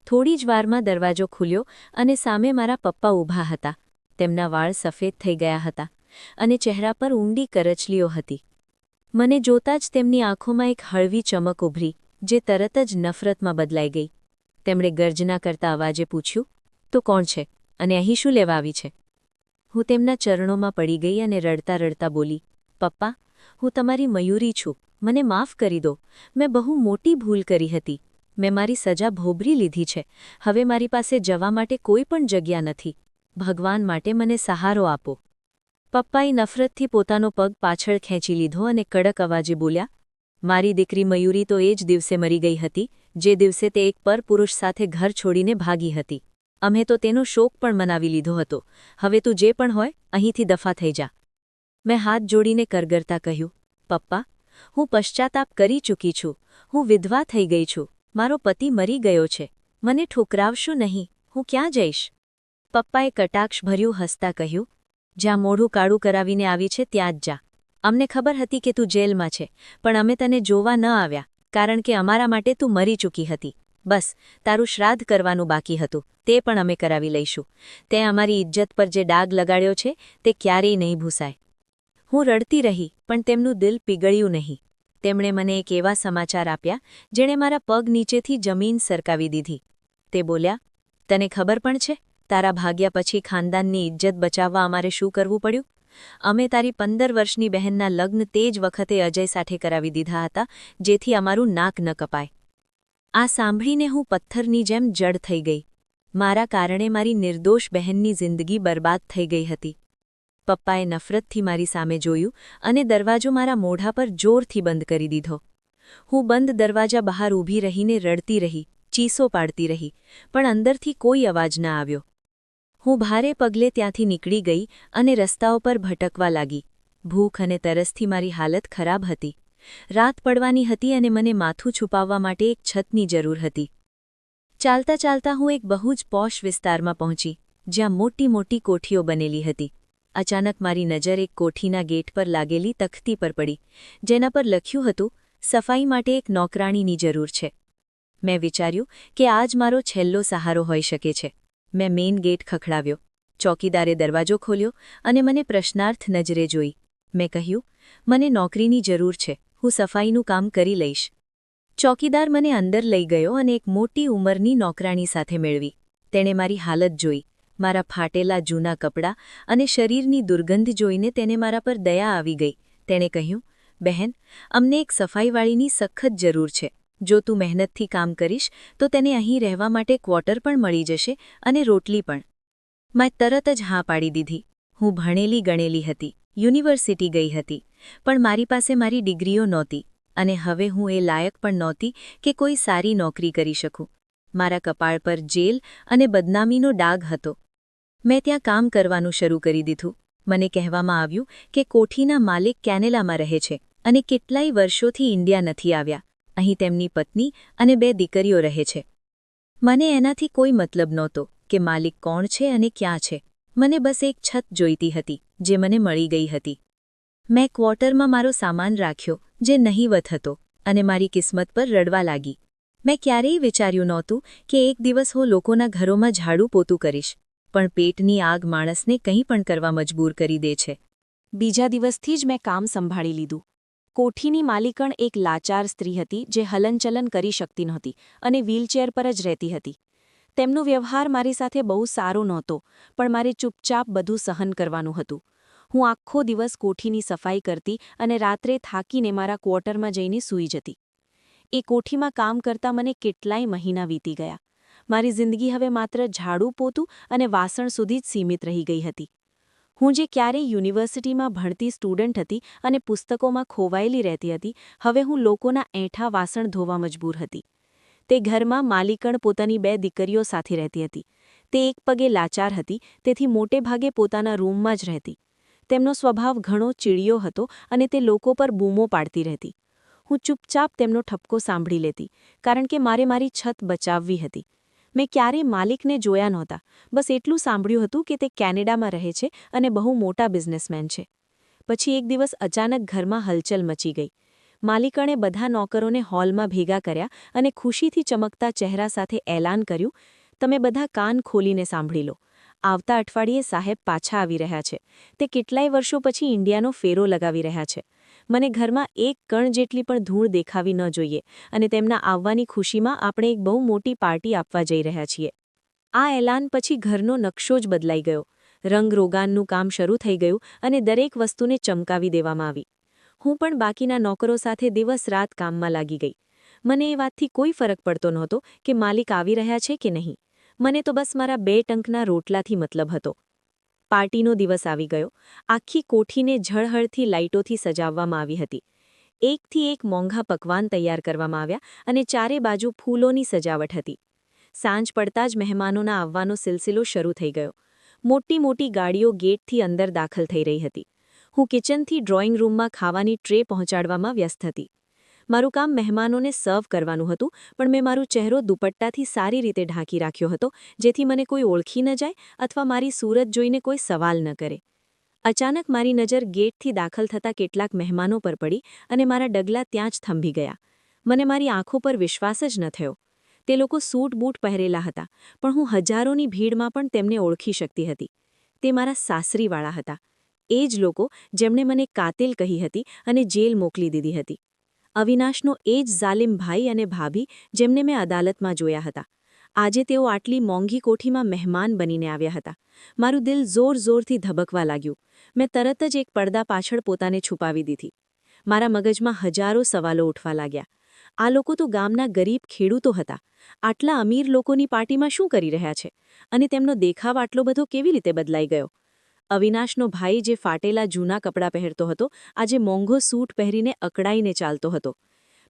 થોડી જ વારમાં દરવાજો ખુલ્યો અને સામે મારા પપ્પા ઊભા હતા. તેમના વાળ સફેદ થઈ ગયા હતા અને ચહેરા પર ઊંડી કરચલીઓ હતી. મને જોતાં જ તેમની આંખોમાં એક હળવી ચમક ઉભરી, જે તરત જ નફરતમાં બદલાઈ ગઈ. તેમણે ગર્જના કરતા અવાજે પૂછ્યું, "તું કોણ છે અને અહીં શું લેવા આવી છે?" હું તેમના ચરણોમાં પડી ગઈ અને રડતા રડતા બોલી, "પપ્પા, હું તમારી મયુરી છું. મને માફ કરી દો. મેં બહુ મોટી ભૂલ કરી હતી. મેં મારી સજા ભોગવી લીધી છે. હવે મારી પાસે જવા માટે કોઈ પણ જગ્યા નથી. ભગવાન માટે મને સહારો આપો." પપ્પાએ નફરતથી પોતાનો પગ પાછળ ખેંચી લીધો અને કડક અવાજે બોલ્યા, "મારી દીકરી મયુરી તો એ જ દિવસે મરી ગઈ હતી જે દિવસે તે એક પરપુરુષ સાથે ઘર છોડીને ભાગી હતી. અમે તો તેનો શોક પણ મનાવી લીધો હતો. હવે તું જે પણ હોય અહીંથી દફા થઈ જા." મેં હાથ જોડીને કરગરતા કહ્યું, "પપ્પા, હું પશ્ચાતાપ કરી ચૂકી છું. હું વિધવા થઈ ગઈ છું. મારો પતિ મરી ગયો છે. મને ઠોકરાવશો નહીં. હું ક્યાં જઈશ?" પપ્પાએ કટાક્ષભર્યું હસતા કહ્યું, "જ્યાં મોઢું કાળું કરાવીને આવી છે ત્યાં જ જા. અમને ખબર હતી કે તું જેલમાં છે, પણ અમે તને જોવા ન આવ્યા, કારણ કે અમારા માટે તું મરી ચૂકી હતી. બસ, તારું શ્રાદ્ધ કરવાનું બાકી હતું, તે પણ અમે કરાવી લઈશું. તે અમારી ઇજ્જત પર જે ડાઘ લગાડ્યો છે તે ક્યારેય નહીં ભૂસાય." હું રડતી રહી, પણ તેમનું દિલ પીગળ્યું નહીં. તેમણે મને એક એવા સમાચાર આપ્યા જેણે મારા પગ નીચેથી જમીન સરકાવી દીધી. તે બોલ્યા, "તને ખબર પણ છે, તારા ભાગ્યા પછી ખાનદાનની ઇજ્જત બચાવવા અમારે શું કરવું પડ્યું? અમે તારી 15 વર્ષની બહેનના લગ્ન તે જ વખતે અજય સાથે કરાવી દીધા હતા, જેથી અમારું નાક ન કપાય." આ સાંભળીને હું પથ્થરની જેમ જડ થઈ ગઈ. મારા કારણે મારી નિર્દોષ બહેનની જિંદગી બરબાદ થઈ ગઈ હતી. પપ્પાએ નફરતથી મારી સામે જોયું અને દરવાજો મારા મોઢા પર જોરથી બંધ કરી દીધો. હું બંધ દરવાજા બહાર ઊભી રહીને રડતી રહી, ચીસો પાડતી રહી, પણ અંદરથી કોઈ અવાજ ન આવ્યો. હું ભારે પગલે ત્યાંથી નીકળી ગઈ અને રસ્તાઓ પર ભટકવા લાગી. ભૂખ અને તરસથી મારી હાલત ખરાબ હતી. રાત પડવાની હતી અને મને માથું છુપાવવા માટે એક છતની જરૂર હતી. ચાલતા ચાલતા હું એક બહુ જ પોશ વિસ્તારમાં પહોંચી, જ્યાં મોટી મોટી કોઠીઓ બનેલી હતી. અચાનક મારી નજર એક કોઠીના ગેટ પર લાગેલી તખ્તી પર પડી, જેના પર લખ્યું હતું, "સફાઈ માટે એક નોકરાણીની જરૂર છે." મેં વિચાર્યું કે આ જ મારો છેલ્લો સહારો હોઈ શકે છે. મેં મેઇન ગેટ ખખડાવ્યો. ચોકીદારે દરવાજો ખોલ્યો અને મને પ્રશ્નાર્થ નજરે જોઈ. મેં કહ્યું, મને નોકરીની જરૂર છે, હું સફાઈનું કામ કરી લઈશ. ચોકીદાર મને અંદર લઈ ગયો અને એક મોટી ઉંમરની નોકરાણી સાથે મેળવી. તેણે મારી હાલત જોઈ, મારા ફાટેલા જૂના કપડાં અને શરીરની દુર્ગંધ જોઈને તેને મારા પર દયા આવી ગઈ. તેણે કહ્યું, બહેન, અમને એક સફાઈવાળીની સખત જરૂર છે. જો તું મહેનતથી કામ કરીશ તો તેને અહીં રહેવા માટે ક્વાર્ટર પણ મળી જશે અને રોટલી પણ. મેં તરત જ હા પાડી દીધી. હું ભણેલી ગણેલી હતી, યુનિવર્સિટી ગઈ હતી, પણ મારી પાસે મારી ડિગ્રીઓ નહોતી અને હવે હું એ લાયક પણ નહોતી કે કોઈ સારી નોકરી કરી શકું. મારા કપાળ પર જેલ અને બદનામીનો ડાઘ હતો. મેં ત્યાં કામ કરવાનું શરૂ કરી દીધું. મને કહેવામાં આવ્યું કે કોઠીના માલિક કેનેડામાં રહે છે અને કેટલાય વર્ષોથી ઇન્ડિયા નથી આવ્યા. અહીં તેમની પત્ની અને 2 દીકરીઓ રહે છે. મને એનાથી કોઈ મતલબ નહોતો કે માલિક કોણ છે અને ક્યાં છે. મને બસ એક છત જોઈતી હતી, જે મને મળી ગઈ હતી. મેં ક્વાર્ટરમાં મારો સામાન રાખ્યો, જે નહીવત હતો, અને મારી કિસ્મત પર રડવા લાગી. મેં ક્યારેય વિચાર્યું નહોતું કે એક દિવસ હું લોકોના ઘરોમાં ઝાડુ પોતું કરીશ, પણ પેટની આગ માણસને કંઈ પણ કરવા મજબૂર કરી દે છે. બીજા દિવસથી જ મેં કામ સંભાળી લીધું. કોઠીની માલિકણ એક લાચાર સ્ત્રી હતી જે હલનચલન કરી શકતી નહોતી અને વ્હીલચેર પર જ રહેતી હતી. તેમનો વ્યવહાર મારી સાથે બહુ સારો નહોતો, પણ મારે ચૂપચાપ બધું સહન કરવાનું હતું. હું આખો દિવસ કોઠીની સફાઈ કરતી અને રાત્રે થાકીને મારા ક્વાર્ટરમાં જઈને સૂઈ જતી. એ કોઠીમાં કામ કરતા મને કેટલાય મહિના વીતી ગયા. મારી જિંદગી હવે માત્ર ઝાડુ પોતું અને વાસણ સુધી જ સીમિત રહી ગઈ હતી. હું જે ક્યારેય યુનિવર્સિટીમાં ભણતી સ્ટુડન્ટ હતી અને પુસ્તકોમાં ખોવાયેલી રહેતી હતી, હવે હું લોકોના એંઠા વાસણ ધોવા મજબૂર હતી. તે ઘરમાં માલિકણ પોતાની 2 દીકરીઓ સાથે રહેતી હતી. તે એક પગે લાચાર હતી, તેથી મોટે ભાગે પોતાના રૂમમાં જ રહેતી. તેમનો સ્વભાવ ઘણો ચીડિયો હતો અને તે લોકો પર બૂમો પાડતી રહેતી. હું ચૂપચાપ તેમનો ઠપકો સાંભળી લેતી, કારણ કે મારે મારી છત બચાવવી હતી. મેં ક્યારેય માલિકને જોયા નહોતા, બસ એટલું સાંભળ્યું હતું કે તે કેનેડામાં રહે છે અને બહુ મોટા બિઝનેસમેન છે. પછી એક દિવસ અચાનક ઘરમાં હલચલ મચી ગઈ. માલિકણે બધા નોકરોને હોલમાં ભેગા કર્યા અને ખુશીથી ચમકતા ચહેરા સાથે એલાન કર્યું, તમે બધા કાન ખોલીને સાંભળી લો. આવતા અઠવાડિયે સાહેબ પાછા આવી રહ્યા છે. તે કેટલાય વર્ષો પછી ઇન્ડિયાનો ફેરો લગાવી રહ્યા છે. મને ઘરમાં એક કણ જેટલી પણ ધૂળ દેખાવી ન જોઈએ અને તેમના આવવાની ખુશીમાં આપણે એક બહુ મોટી પાર્ટી આપવા જઈ રહ્યા છીએ. આ એલાન પછી ઘરનો નકશો જ બદલાઈ ગયો. રંગરોગાનનું કામ શરૂ થઈ ગયું અને દરેક વસ્તુને ચમકાવી દેવામાં આવી. હું પણ બાકીના નોકરો સાથે દિવસ-રાત કામમાં લાગી ગઈ. મને એ વાતથી કોઈ ફરક પડતો નહોતો કે માલિક આવી રહ્યા છે કે નહીં. મને તો બસ મારા 2 ટંકના રોટલાથી મતલબ હતો. પાર્ટીનો દિવસ આવી ગયો. આખી કોઠીને ઝળહળતી લાઇટોથી સજાવવામાં આવી હતી. એકથી એક મોંઘા પકવાન તૈયાર કરવામાં આવ્યા અને ચારે બાજુ ફૂલોની સજાવટ હતી. સાંજ પડતા જ મહેમાનોના આવવાનો સિલસિલો શરૂ થઈ ગયો. મોટી મોટી ગાડીઓ ગેટથી અંદર દાખલ થઈ રહી હતી. હું કિચનથી ડ્રોઈંગ રૂમમાં ખાવાની ટ્રે પહોંચાડવામાં વ્યસ્ત હતી. મારું કામ મહેમાનોને સર્વ કરવાનું હતું, પણ મેં મારો ચહેરો દુપટ્ટાથી સારી રીતે ઢાંકી રાખ્યો હતો, જેથી મને કોઈ ઓળખી ન જાય અથવા મારી સૂરત જોઈને કોઈ સવાલ ન કરે. અચાનક મારી નજર ગેટથી દાખલ થતા કેટલાક મહેમાનો પર પડી અને મારા ડગલા ત્યાં જ થંભી ગયા. મને મારી આંખો પર વિશ્વાસ જ ન થયો. તે લોકો સૂટ બૂટ પહેરેલા હતા, પણ હું હજારોની ભીડમાં પણ તેમને ઓળખી શકતી હતી. તે મારા સાસરીવાળા હતા. એ જ લોકો જેમણે મને કાતિલ કહી હતી અને જેલ મોકલી દીધી હતી. અવિનાશનો એ જ ઝાલિમ ભાઈ અને ભાભી જેમને મેં અદાલતમાં જોયા હતા. આજે તેઓ આટલી મોંઘી કોઠીમાં મહેમાન બનીને આવ્યા હતા. મારું દિલ જોર-જોરથી ધબકવા લાગ્યું. મેં તરત જ એક પડદા પાછળ પોતાને છુપાવી દીધી. મારા મગજમાં હજારો સવાલો ઉઠવા લાગ્યા. આ લોકો તો ગામના ગરીબ ખેડૂતો હતા. આટલા અમીર લોકોની પાર્ટીમાં શું કરી રહ્યા છે? અને તેમનો દેખાવ આટલો બધો કેવી રીતે બદલાઈ ગયો? અવિનાશનો ભાઈ જે ફાટેલા જૂના કપડાં પહેરતો હતો, આજે મોંઘો સૂટ પહેરીને અકળાઈને ચાલતો હતો.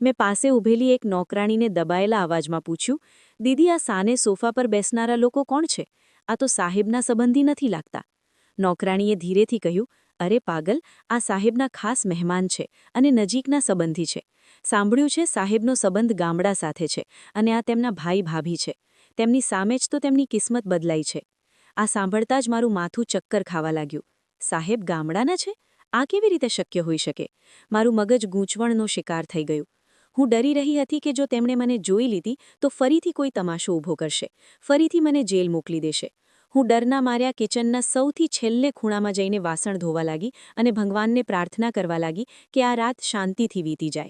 મેં પાસે ઊભેલી એક નોકરાણીને દબાયેલા અવાજમાં પૂછ્યું, દીદી, આ સાને સોફા પર બેસનારા લોકો કોણ છે? આ તો સાહેબના સંબંધી નથી લાગતા. નોકરાણીએ ધીરેથી કહ્યું, અરે પાગલ, આ સાહેબના ખાસ મહેમાન છે અને નજીકના સંબંધી છે. સાંભળ્યું છે સાહેબનો સંબંધ ગામડા સાથે છે અને આ તેમના ભાઈ ભાભી છે. તેમની સામે જ તો તેમની કિસ્મત બદલાઈ છે. આ સાંભળતા જ મારું માથું ચક્કર ખાવા લાગ્યું. સાહેબ ગામડાના છે? આ કેવી રીતે શક્ય હોઈ શકે? મારું મગજ ગૂંચવણનો શિકાર થઈ ગયું. હું ડરી રહી હતી કે જો તેમણે મને જોઈ લીધી તો ફરીથી કોઈ તમાશો ઊભો કરશે, ફરીથી મને જેલ મોકલી દેશે. હું ડરના માર્યા કિચનના સૌથી છેલ્લે ખૂણામાં જઈને વાસણ ધોવા લાગી અને ભગવાનને પ્રાર્થના કરવા લાગી કે આ રાત શાંતિથી વીતી જાય.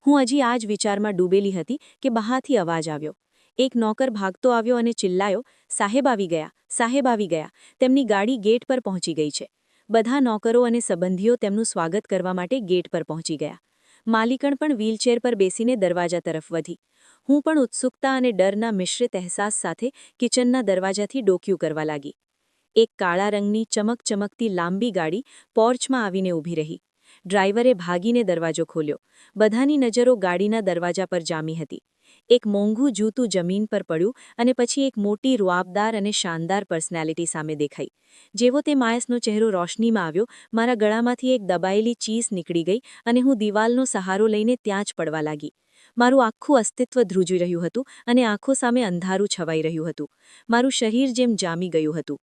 હું હજી આ જ વિચારમાં ડૂબેલી હતી કે બહારથી અવાજ આવ્યો. એક નોકર ભાગતો આવ્યો અને ચિલ્લાયો, સાહેબ આવી ગયા, સાહેબ આવી ગયા, તેમની ગાડી ગેટ પર પહોંચી ગઈ છે. બધા નોકરો અને સંબંધીઓ તેમનું સ્વાગત કરવા માટે ગેટ પર પહોંચી ગયા. માલિકણ પણ વ્હીલચેર પર બેસીને દરવાજા તરફ વધી. હું પણ ઉત્સુકતા અને ડરના મિશ્રિત અહેસાસ સાથે કિચનના દરવાજાથી ડોકિયું કરવા લાગી. એક કાળા રંગની ચમકચમકતી લાંબી ગાડી પોર્ચમાં આવીને ઊભી રહી. ડ્રાઈવરે ભાગીને દરવાજો ખોલ્યો. બધાની નજરો ગાડીના દરવાજા પર જામી હતી. એક મોંઘું જૂતું જમીન પર પડ્યું અને પછી એક મોટી રૂઆબદાર અને શાનદાર પર્સનાલિટી સામે દેખાઈ. જેવો તે માણસનો ચહેરો રોશનીમાં આવ્યો, મારા ગળામાંથી એક દબાયેલી ચીસ નીકળી ગઈ અને હું દિવાલનો સહારો લઈને ત્યાં જ પડવા લાગી. મારું આખું અસ્તિત્વ ધ્રુજી રહ્યું હતું અને આંખો સામે અંધારું છવાઈ રહ્યું હતું. મારું શરીર જેમ જામી ગયું હતું.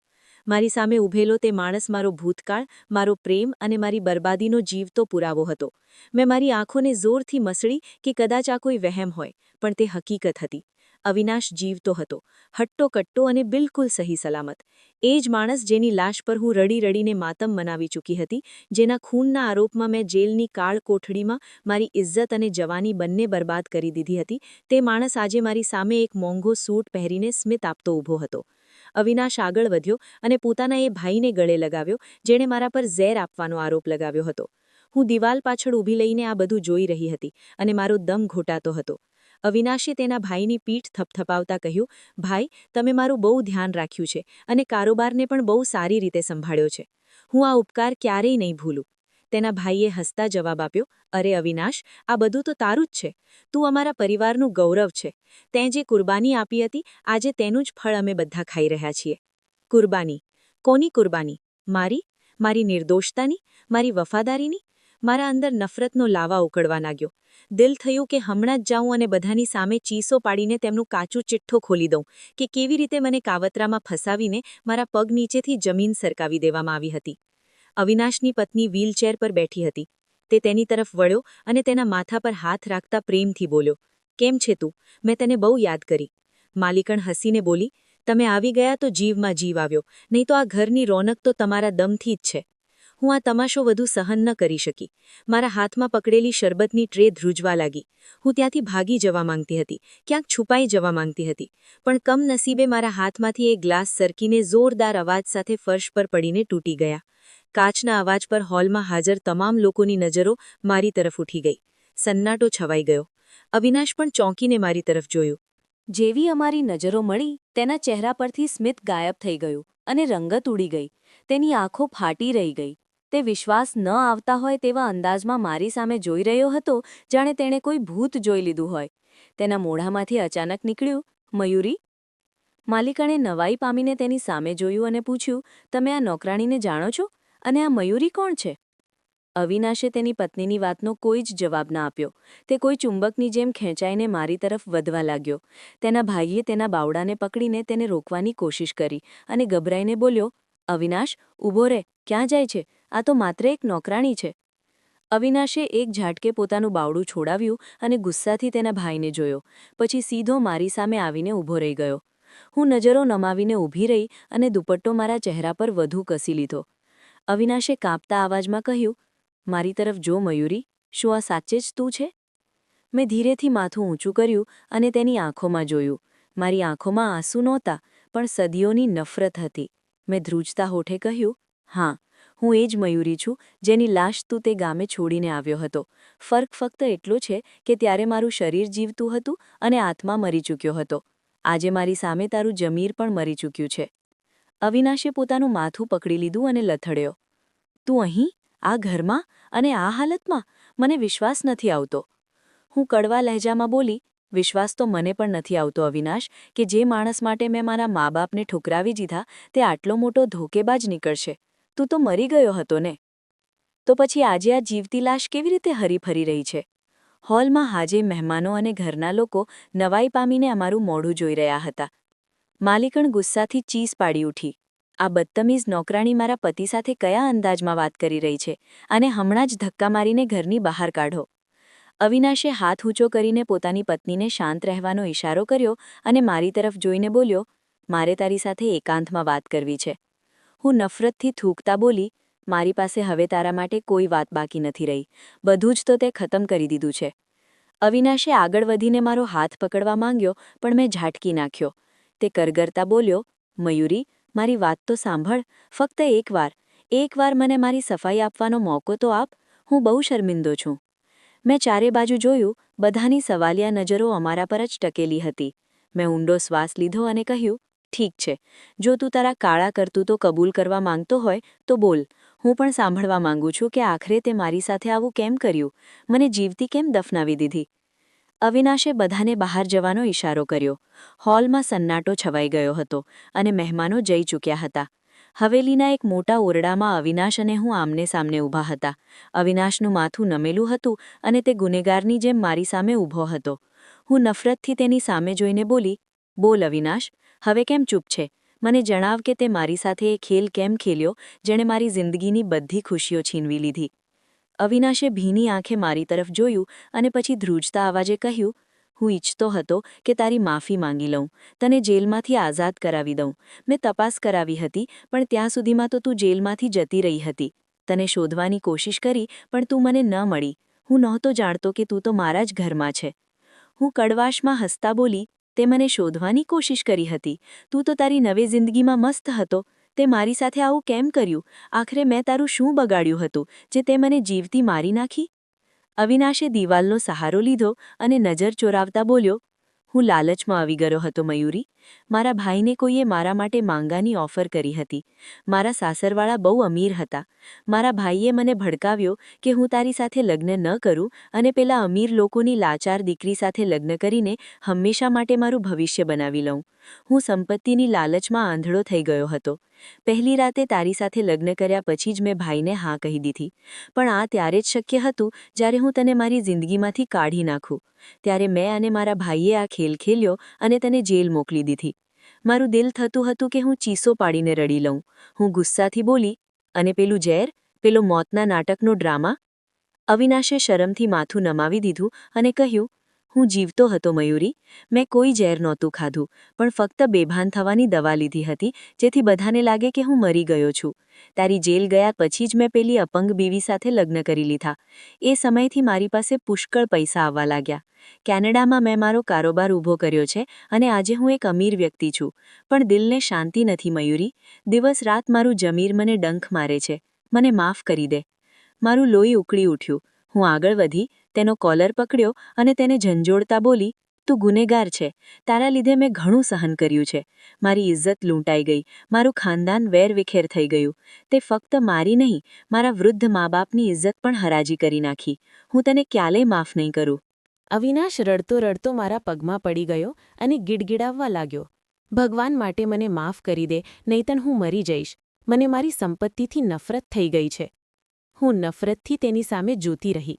મારી સામે ઊભેલો તે માણસ મારો ભૂતકાળ, મારો પ્રેમ અને મારી બરબાદીનો જીવતો પુરાવો હતો. મેં મારી આંખોને જોરથી મસળી કે કદાચ આ કોઈ વહેમ હોય, પણ તે હકીકત હતી. અવિનાશ જીવતો હતો, હટ્ટો-કટ્ટો અને બિલકુલ સહી સલામત. એ જ માણસ જેની લાશ પર હું રડી રડીને માતમ મનાવી ચૂકી હતી, જેના ખૂનના આરોપમાં મેં જેલની કાળ કોઠડીમાં મારી ઇજ્જત અને જવાની બંને બરબાદ કરી દીધી હતી, તે માણસ આજે મારી સામે એક મોંઘો સૂટ પહેરીને સ્મિત આપતો ઊભો હતો. અવિનાશ આગળ વધ્યો અને પોતાના એ ભાઈને ગળે લગાવ્યો, જેણે મારા પર ઝેર આપવાનો આરોપ લગાવ્યો હતો. હું દિવાલ પાછળ ઊભી લઈને આ બધું જોઈ રહી હતી અને મારો દમ ઘૂંટાતો હતો. અવિનાશે તેના ભાઈની પીઠ થપથપાવતા કહ્યું, ભાઈ, તમે મારું બહુ ધ્યાન રાખ્યું છે અને કારોબારને પણ બહુ સારી રીતે સંભાળ્યો છે. હું આ ઉપકાર ક્યારેય નહીં ભૂલું. તેના ભાઈએ હસતા જવાબ આપ્યો, અરે અવિનાશ, આ બધું તો તારું જ છે. તું અમારા પરિવારનું ગૌરવ છે. તેં જે કુરબાની આપી હતી, આજે તેનું જ ફળ અમે બધા ખાઈ રહ્યા છીએ. કુરબાની? કોની કુરબાની? મારી? મારી નિર્દોષતાની? મારી વફાદારીની? મારા અંદર નફરતનો લાવા ઉકળવા લાગ્યો. દિલ થયું કે હમણાં જ જાઉં અને બધાની સામે ચીસો પાડીને તેમનું કાચું ચિઠ્ઠો ખોલી દઉં કે કેવી રીતે મને કાવતરામાં ફસાવીને મારા પગ નીચેથી જમીન સરકાવી દેવામાં આવી હતી. અવિનાશની પત્ની વ્હીલચેર પર બેઠી હતી. તે તેની તરફ વળ્યો અને તેના માથા પર હાથ રાખતા પ્રેમથી બોલ્યો, કેમ છે તું? મેં તને બહુ યાદ કરી. માલિકણ હસીને બોલી, તમે આવી ગયા તો જીવમાં જીવ આવ્યો, નહીં તો આ ઘરની રોનક તો તમારા દમથી જ છે. હું આ તમાશો વધુ સહન ન કરી શકી. મારા હાથમાં પકડેલી શરબતની ટ્રે ધ્રુજવા લાગી. હું ત્યાંથી ભાગી જવા માંગતી હતી, ક્યાંક છુપાઈ જવા માંગતી હતી, પણ કમનસીબે મારા હાથમાંથી એક ગ્લાસ સરકીને જોરદાર અવાજ સાથે ફર્શ પર પડીને તૂટી ગયા. કાચના અવાજ પર હોલમાં હાજર તમામ લોકોની નજરો મારી તરફ ઉઠી ગઈ. સન્નાટો છવાઈ ગયો. અવિનાશ પણ ચોંકીને મારી તરફ જોયું. જેવી અમારી નજરો મળી, તેના ચહેરા પરથી સ્મિત ગાયબ થઈ ગયું અને રંગત ઉડી ગઈ. તેની આંખો ફાટી રહી ગઈ. તે વિશ્વાસ ન આવતા હોય તેવા અંદાજમાં મારી સામે જોઈ રહ્યો હતો, જાણે તેણે કોઈ ભૂત જોઈ લીધું હોય. તેના મોઢામાંથી અચાનક નીકળ્યું, મયુરી? માલિકાણે નવાઈ પામીને તેની સામે જોયું અને પૂછ્યું, તમે આ નોકરાણીને જાણો છો? અને આ મયુરી કોણ છે? અવિનાશે તેની પત્નીની વાતનો કોઈ જ જવાબ ના આપ્યો. તે કોઈ ચુંબકની જેમ ખેંચાઈને મારી તરફ વધવા લાગ્યો. તેના ભાઈએ તેના બાવડાને પકડીને તેને રોકવાની કોશિશ કરી અને ગભરાઈને બોલ્યો, અવિનાશ, ઊભો રહે, ક્યાં જાય છે? આ તો માત્ર એક નોકરાણી છે. અવિનાશે એક ઝાટકે પોતાનું બાવડું છોડાવ્યું અને ગુસ્સાથી તેના ભાઈને જોયો. પછી સીધો મારી સામે આવીને ઊભો રહી ગયો. હું નજરો નમાવીને ઊભી રહી અને દુપટ્ટો મારા ચહેરા પર વધુ કસી લીધો. અવિનાશે કાંપતા અવાજમાં કહ્યું, મારી તરફ જો મયુરી, શું આ સાચે જ તું છે? મેં ધીરેથી માથું ઊંચું કર્યું અને તેની આંખોમાં જોયું. મારી આંખોમાં આંસુ નહોતા, પણ સદીઓની નફરત હતી. મેં ધ્રુજતા હોઠે કહ્યું, હા, હું એ જ મયુરી છું, જેની લાશ તું તે ગામે છોડીને આવ્યો હતો. ફર્ક ફક્ત એટલો છે કે ત્યારે મારું શરીર જીવતું હતું અને આત્મા મરી ચૂક્યો હતો. આજે મારી સામે તારું જમીર પણ મરી ચૂક્યું છે. અવિનાશે પોતાનું માથું પકડી લીધું અને લથડ્યો. તું અહીં? આ ઘરમાં? અને આ હાલતમાં? મને વિશ્વાસ નથી આવતો. હું કડવા લહેજામાં બોલી, વિશ્વાસ તો મને પણ નથી આવતો અવિનાશ, કે જે માણસ માટે મેં મારા મા બાપને ઠુકરાવી દીધા તે આટલો મોટો ધોકેબાજ નીકળશે. તું તો મરી ગયો હતો ને? તો પછી આજે આ જીવતી લાશ કેવી રીતે હરીફરી રહી છે? હોલમાં હાજર મહેમાનો અને ઘરના લોકો નવાઈ પામીને અમારું મોઢું જોઈ રહ્યા હતા. માલિકણ ગુસ્સાથી ચીસ પાડી ઉઠી. આ બદતમીઝ નોકરાણી મારા પતિ સાથે કયા અંદાજમાં વાત કરી રહી છે, અને હમણાં જ ધક્કા મારીને ઘરની બહાર કાઢો. અવિનાશે હાથ ઊંચો કરીને પોતાની પત્નીને શાંત રહેવાનો ઇશારો કર્યો અને મારી તરફ જોઈને બોલ્યો, મારે તારી સાથે એકાંતમાં વાત કરવી છે. હું નફરતથી થૂંકતા બોલી, મારી પાસે હવે તારા માટે કોઈ વાત બાકી નથી રહી. બધું જ તો તે ખતમ કરી દીધું છે. અવિનાશે આગળ વધીને મારો હાથ પકડવા માંગ્યો, પણ મેં ઝાટકી નાખ્યો. તે કરગરતા બોલ્યો, મયુરી, મારી વાત તો સાંભળ. ફક્ત એકવાર મને મારી સફાઈ આપવાનો મોકો તો આપ. હું બહુ શર્મિંદો છું. મેં ચારે બાજુ જોયું, બધાની સવાલિયા નજરો અમારા પર જ ટકેલી હતી. મેં ઊંડો શ્વાસ લીધો અને કહ્યું, ઠીક છે, જો તું તારા કાળા કરતૂતો કબૂલ કરવા માંગતો હોય તો બોલ. હું પણ સાંભળવા માંગુ છું કે આખરે તે મારી સાથે આવું કેમ કર્યું, મને જીવતી કેમ દફનાવી દીધી. અવિનાશે બધાને બહાર જવાનો ઇશારો કર્યો. હોલમાં સન્નાટો છવાઈ ગયો હતો અને મહેમાનો જઈ ચૂક્યા હતા. હવેલીના એક મોટા ઓરડામાં અવિનાશ અને હું આમને સામને ઊભા હતા. અવિનાશનું માથું નમેલું હતું અને તે ગુનેગારની જેમ મારી સામે ઊભો હતો. હું નફરતથી તેની સામે જોઈને બોલી, બોલ અવિનાશ, હવે કેમ ચૂપ છે? મને જણાવ કે તે મારી સાથે એ ખેલ કેમ ખેલ્યો જેણે મારી જિંદગીની બધી ખુશીઓ છીનવી લીધી. અવિનાશે ભીની આંખે મારી તરફ જોયું અને પછી ધ્રુજતા અવાજે કહ્યું, હું ઈચ્છતો હતો કે તારી માફી માંગી લઉં, તને જેલમાંથી આઝાદ કરાવી દઉં. મેં તપાસ કરાવી હતી, પણ ત્યાં સુધીમાં તો તું જેલમાંથી જતી રહી હતી. તને શોધવાની કોશિશ કરી, પણ તું મને ન મળી. હું નહોતો જાણતો કે તું તો મારા જ ઘરમાં છે. હું કડવાશમાં હસતા બોલી, તે મને શોધવાની કોશિશ કરી હતી. તું તો તારી નવી જિંદગીમાં મસ્ત હતો. તે મારી સાથે આવું કેમ કર્યું? આખરે મેં તારું શું બગાડ્યું હતું જે તે મને જીવતી મારી નાખી? અવિનાશે દિવાલનો સહારો લીધો અને નજર ચોરાવતા બોલ્યો, હું લાલચમાં આવી ગયો હતો મયુરી. મારા ભાઈને કોઈએ મારા માટે માંગાની ઓફર કરી હતી. મારા સાસરવાળા બહુ અમીર હતા. મારા ભાઈએ મને ભડકાવ્યો કે હું તારી સાથે લગ્ન ન કરું અને પેલા અમીર લોકોની લાચાર દીકરી સાથે લગ્ન કરીને હંમેશા માટે મારું ભવિષ્ય બનાવી લઉં. હું સંપત્તિની લાલચમાં આંધળો થઈ ગયો હતો. પહેલી રાતે તારી સાથે લગ્ન કર્યા પછી જ મેં ભાઈને હા કહી દીધી. પણ આ ત્યારે જ શક્ય હતું જ્યારે હું તને મારી જિંદગીમાંથી કાઢી નાખું. ત્યારે મેં અને મારા ભાઈએ આ ખેલ ખેલ્યો અને તને જેલ મોકલી દીધી. મારું દિલ થતું હતું કે હું ચીસો પાડીને રડી લઉં. હું ગુસ્સાથી બોલી, અને પેલું ઝેર, પેલો મોતના નાટકનો ડ્રામા? અવિનાશે શરમથી માથું નમાવી દીધું અને કહ્યું, હું જીવતો હતો મયુરી. મેં કોઈ ઝેર નહોતું ખાધું, પણ ફક્ત બેભાન થવાની દવા લીધી હતી, જેથી બધાને લાગે કે હું મરી ગયો છું. તારી જેલ ગયા પછી જ મેં પેલી અપંગ બીવી સાથે લગ્ન કરી લીધા. એ સમયથી મારી પાસે પુષ્કળ પૈસા આવવા લાગ્યા. કેનેડામાં મેં મારો કારોબાર ઊભો કર્યો છે અને આજે હું એક અમીર વ્યક્તિ છું. પણ દિલને શાંતિ નથી મયુરી. દિવસ રાત મારું જમીર મને ડંખ મારે છે. મને માફ કરી દે. મારું લોહી ઉકળી ઉઠ્યું. હું આગળ વધી, તેનો કોલર પકડ્યો અને તેને ઝંઝોળતા બોલી, તું ગુનેગાર છે. તારા લીધે મેં ઘણું સહન કર્યું છે. મારી ઇજ્જત લૂંટાઈ ગઈ. મારું ખાનદાન વેરવિખેર થઈ ગયું. તે ફક્ત મારી નહીં, મારા વૃદ્ધ મા બાપની ઇજ્જત પણ હરાજી કરી નાખી. હું તને ક્યારેય માફ નહીં કરું. અવિનાશ રડતો રડતો મારા પગમાં પડી ગયો અને ગીડગીડાવવા લાગ્યો. ભગવાન માટે મને માફ કરી દે, નહીંતર હું મરી જઈશ. મને મારી સંપત્તિથી નફરત થઈ ગઈ છે. હું નફરતથી તેની સામે જોતી રહી.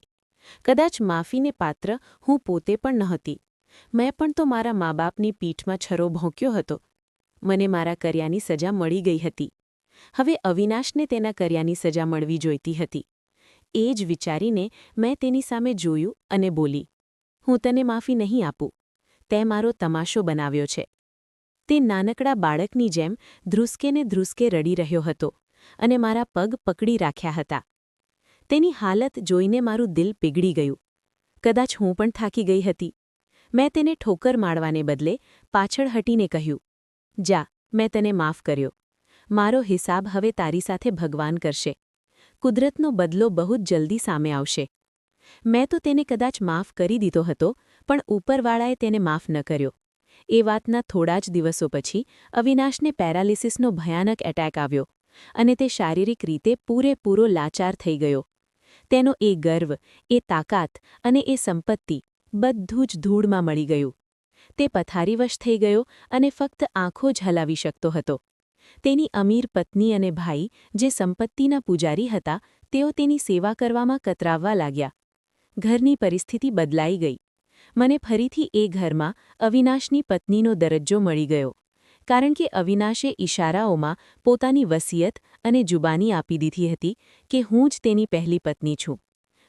કદાચ માફીને પાત્ર હું પોતે પણ નહોતી. મેં પણ તો મારા મા બાપની પીઠમાં છરો ભોંક્યો હતો. મને મારા કર્યાની સજા મળી ગઈ હતી. હવે અવિનાશને તેના કર્યાની સજા મળવી જોઈતી હતી. એ જ વિચારીને મેં તેની સામે જોયું અને બોલી, હું તને માફી નહીં આપું. તે મારો તમાશો બનાવ્યો છે. તે નાનકડા બાળકની જેમ ધ્રુસકે ને ધ્રુસકે રડી રહ્યો હતો અને મારા પગ પકડી રાખ્યા હતા. તેની હાલત જોઈને મારું દિલ પીગળી ગયું. કદાચ હું પણ થાકી ગઈ હતી. મેં તેને ઠોકર મારવાને બદલે પાછળ હટીને કહ્યું, જા, મેં તને માફ કર્યો. મારો હિસાબ હવે તારી સાથે ભગવાન કરશે. કુદરતનો બદલો બહુ જ જલ્દી સામે આવશે. મેં તો તેને કદાચ માફ કરી દીધો હતો, પણ ઉપરવાળાએ તેને માફ ન કર્યો. એ વાતના થોડા જ દિવસો પછી અવિનાશને પેરાલિસિસનો ભયાનક એટેક આવ્યો અને તે શારીરિક રીતે પૂરેપૂરો લાચાર થઈ ગયો. તેનો એ ગર્વ, એ તાકાત અને એ સંપત્તિ બધું જ ધૂળમાં મળી ગયું. તે પથારીવશ થઈ ગયો અને ફક્ત આંખો જ હલાવી શકતો હતો. તેની અમીર પત્ની અને ભાઈ, જે સંપત્તિના પૂજારી હતા, તેઓ તેની સેવા કરવામાં કતરાવવા લાગ્યા. ઘરની પરિસ્થિતિ બદલાઈ ગઈ. મને ફરીથી એ ઘરમાં અવિનાશની પત્નીનો દરજ્જો મળી ગયો, કારણ કે અવિનાશે ઇશારાઓમાં પોતાની વસિયત અને જુબાની આપી દીધી હતી કે હું જ તેની પહેલી પત્ની છું.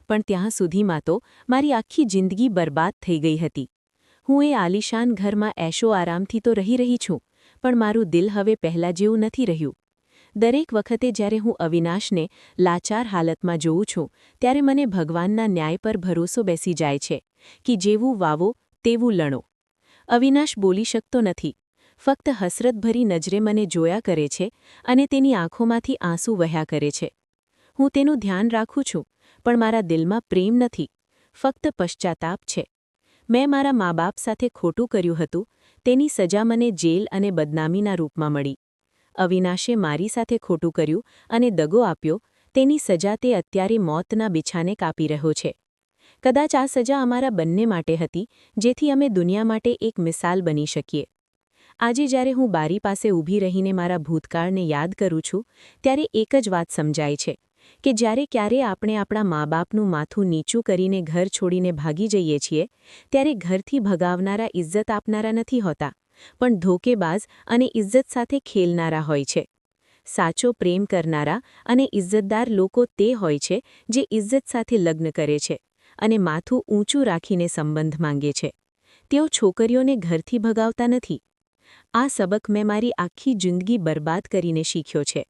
પણ ત્યાં સુધીમાં તો મારી આખી જિંદગી બરબાદ થઈ ગઈ હતી. હું એ આલીશાન ઘરમાં એશો આરામથી તો રહી છું, પણ મારું દિલ હવે પહેલાં જેવું નથી રહ્યું. દરેક વખતે જ્યારે હું અવિનાશને લાચાર હાલતમાં જોઉં છું ત્યારે મને ભગવાનના ન્યાય પર ભરોસો બેસી જાય છે કે જેવું વાવો તેવું લણો. અવિનાશ બોલી શકતો નથી. ફક્ત હસરતભરી નજરે મને જોયા કરે છે અને તેની આંખોમાંથી આંસુ વહ્યા કરે છે. હું તેનું ધ્યાન રાખું છું, પણ મારા દિલમાં પ્રેમ નથી, ફક્ત પશ્ચાતાપ છે. મેં મારા મા-બાપ સાથે ખોટું કર્યું હતું, તેની સજા મને જેલ અને બદનામીના રૂપમાં મળી. અવિનાશે મારી સાથે ખોટું કર્યું અને દગો આપ્યો, તેની સજા તે અત્યારે મોતના બિછાને કાપી રહ્યો છે. કદાચ આ સજા અમારા બંને માટે હતી, જેથી અમે દુનિયા માટે એક મિસાલ બની શકીએ. આજે જ્યારે હું બારી પાસે ઊભી રહીને મારા ભૂતકાળને યાદ કરું છું, ત્યારે એક જ વાત સમજાય છે કે જ્યારે ક્યારે આપણે આપણા મા-બાપનું માથું નીચું કરીને ઘર છોડીને ભાગી જઈએ છીએ, ત્યારે ઘરથી ભગાવનારા ઇજ્જત આપનારા નથી હોતા, પણ ધોકેબાજ અને ઇજ્જત સાથે ખેલનારા હોય છે. સાચો પ્રેમ કરનારા અને ઇજ્જતદાર લોકો તે હોય છે જે ઇજ્જત સાથે લગ્ન કરે છે અને માથું ઊંચું રાખીને સંબંધ માંગે છે. તેઓ છોકરીઓને ઘરથી ભગાવતા નથી. આ સબક મેં મારી આખી જિંદગી બરબાદ કરીને શીખ્યો છે.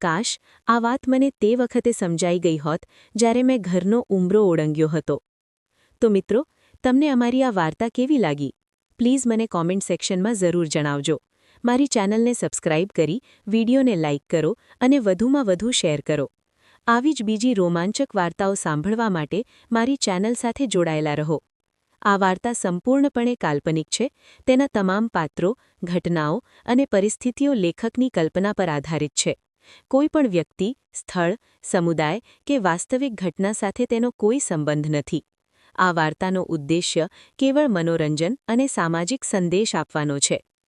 કાશ આ વાત મને તે વખતે સમજાઈ ગઈ હોત જ્યારે મેં ઘરનો ઉંબરો ઓળંગ્યો હતો. તો મિત્રો, તમને અમારી આ વાર્તા કેવી લાગી? પ્લીઝ મને કોમેન્ટ સેક્શનમાં જરૂર જણાવજો. મારી ચેનલને સબસ્ક્રાઇબ કરી, વિડીયોને લાઇક કરો અને વધુમાં વધુ શેર કરો. આવી જ બીજી રોમાંચક વાર્તાઓ સાંભળવા માટે મારી ચેનલ સાથે જોડાયેલા રહો. આ વાર્તા સંપૂર્ણપણે કાલ્પનિક છે. તેના તમામ પાત્રો, ઘટનાઓ અને પરિસ્થિતિઓ લેખકની કલ્પના પર આધારિત છે. કોઈ પણ વ્યક્તિ, સ્થળ, સમુદાય કે વાસ્તવિક ઘટના સાથે તેનો કોઈ સંબંધ નથી. આ વાર્તાનો ઉદ્દેશ્ય કેવળ મનોરંજન અને સામાજિક સંદેશ આપવાનો છે.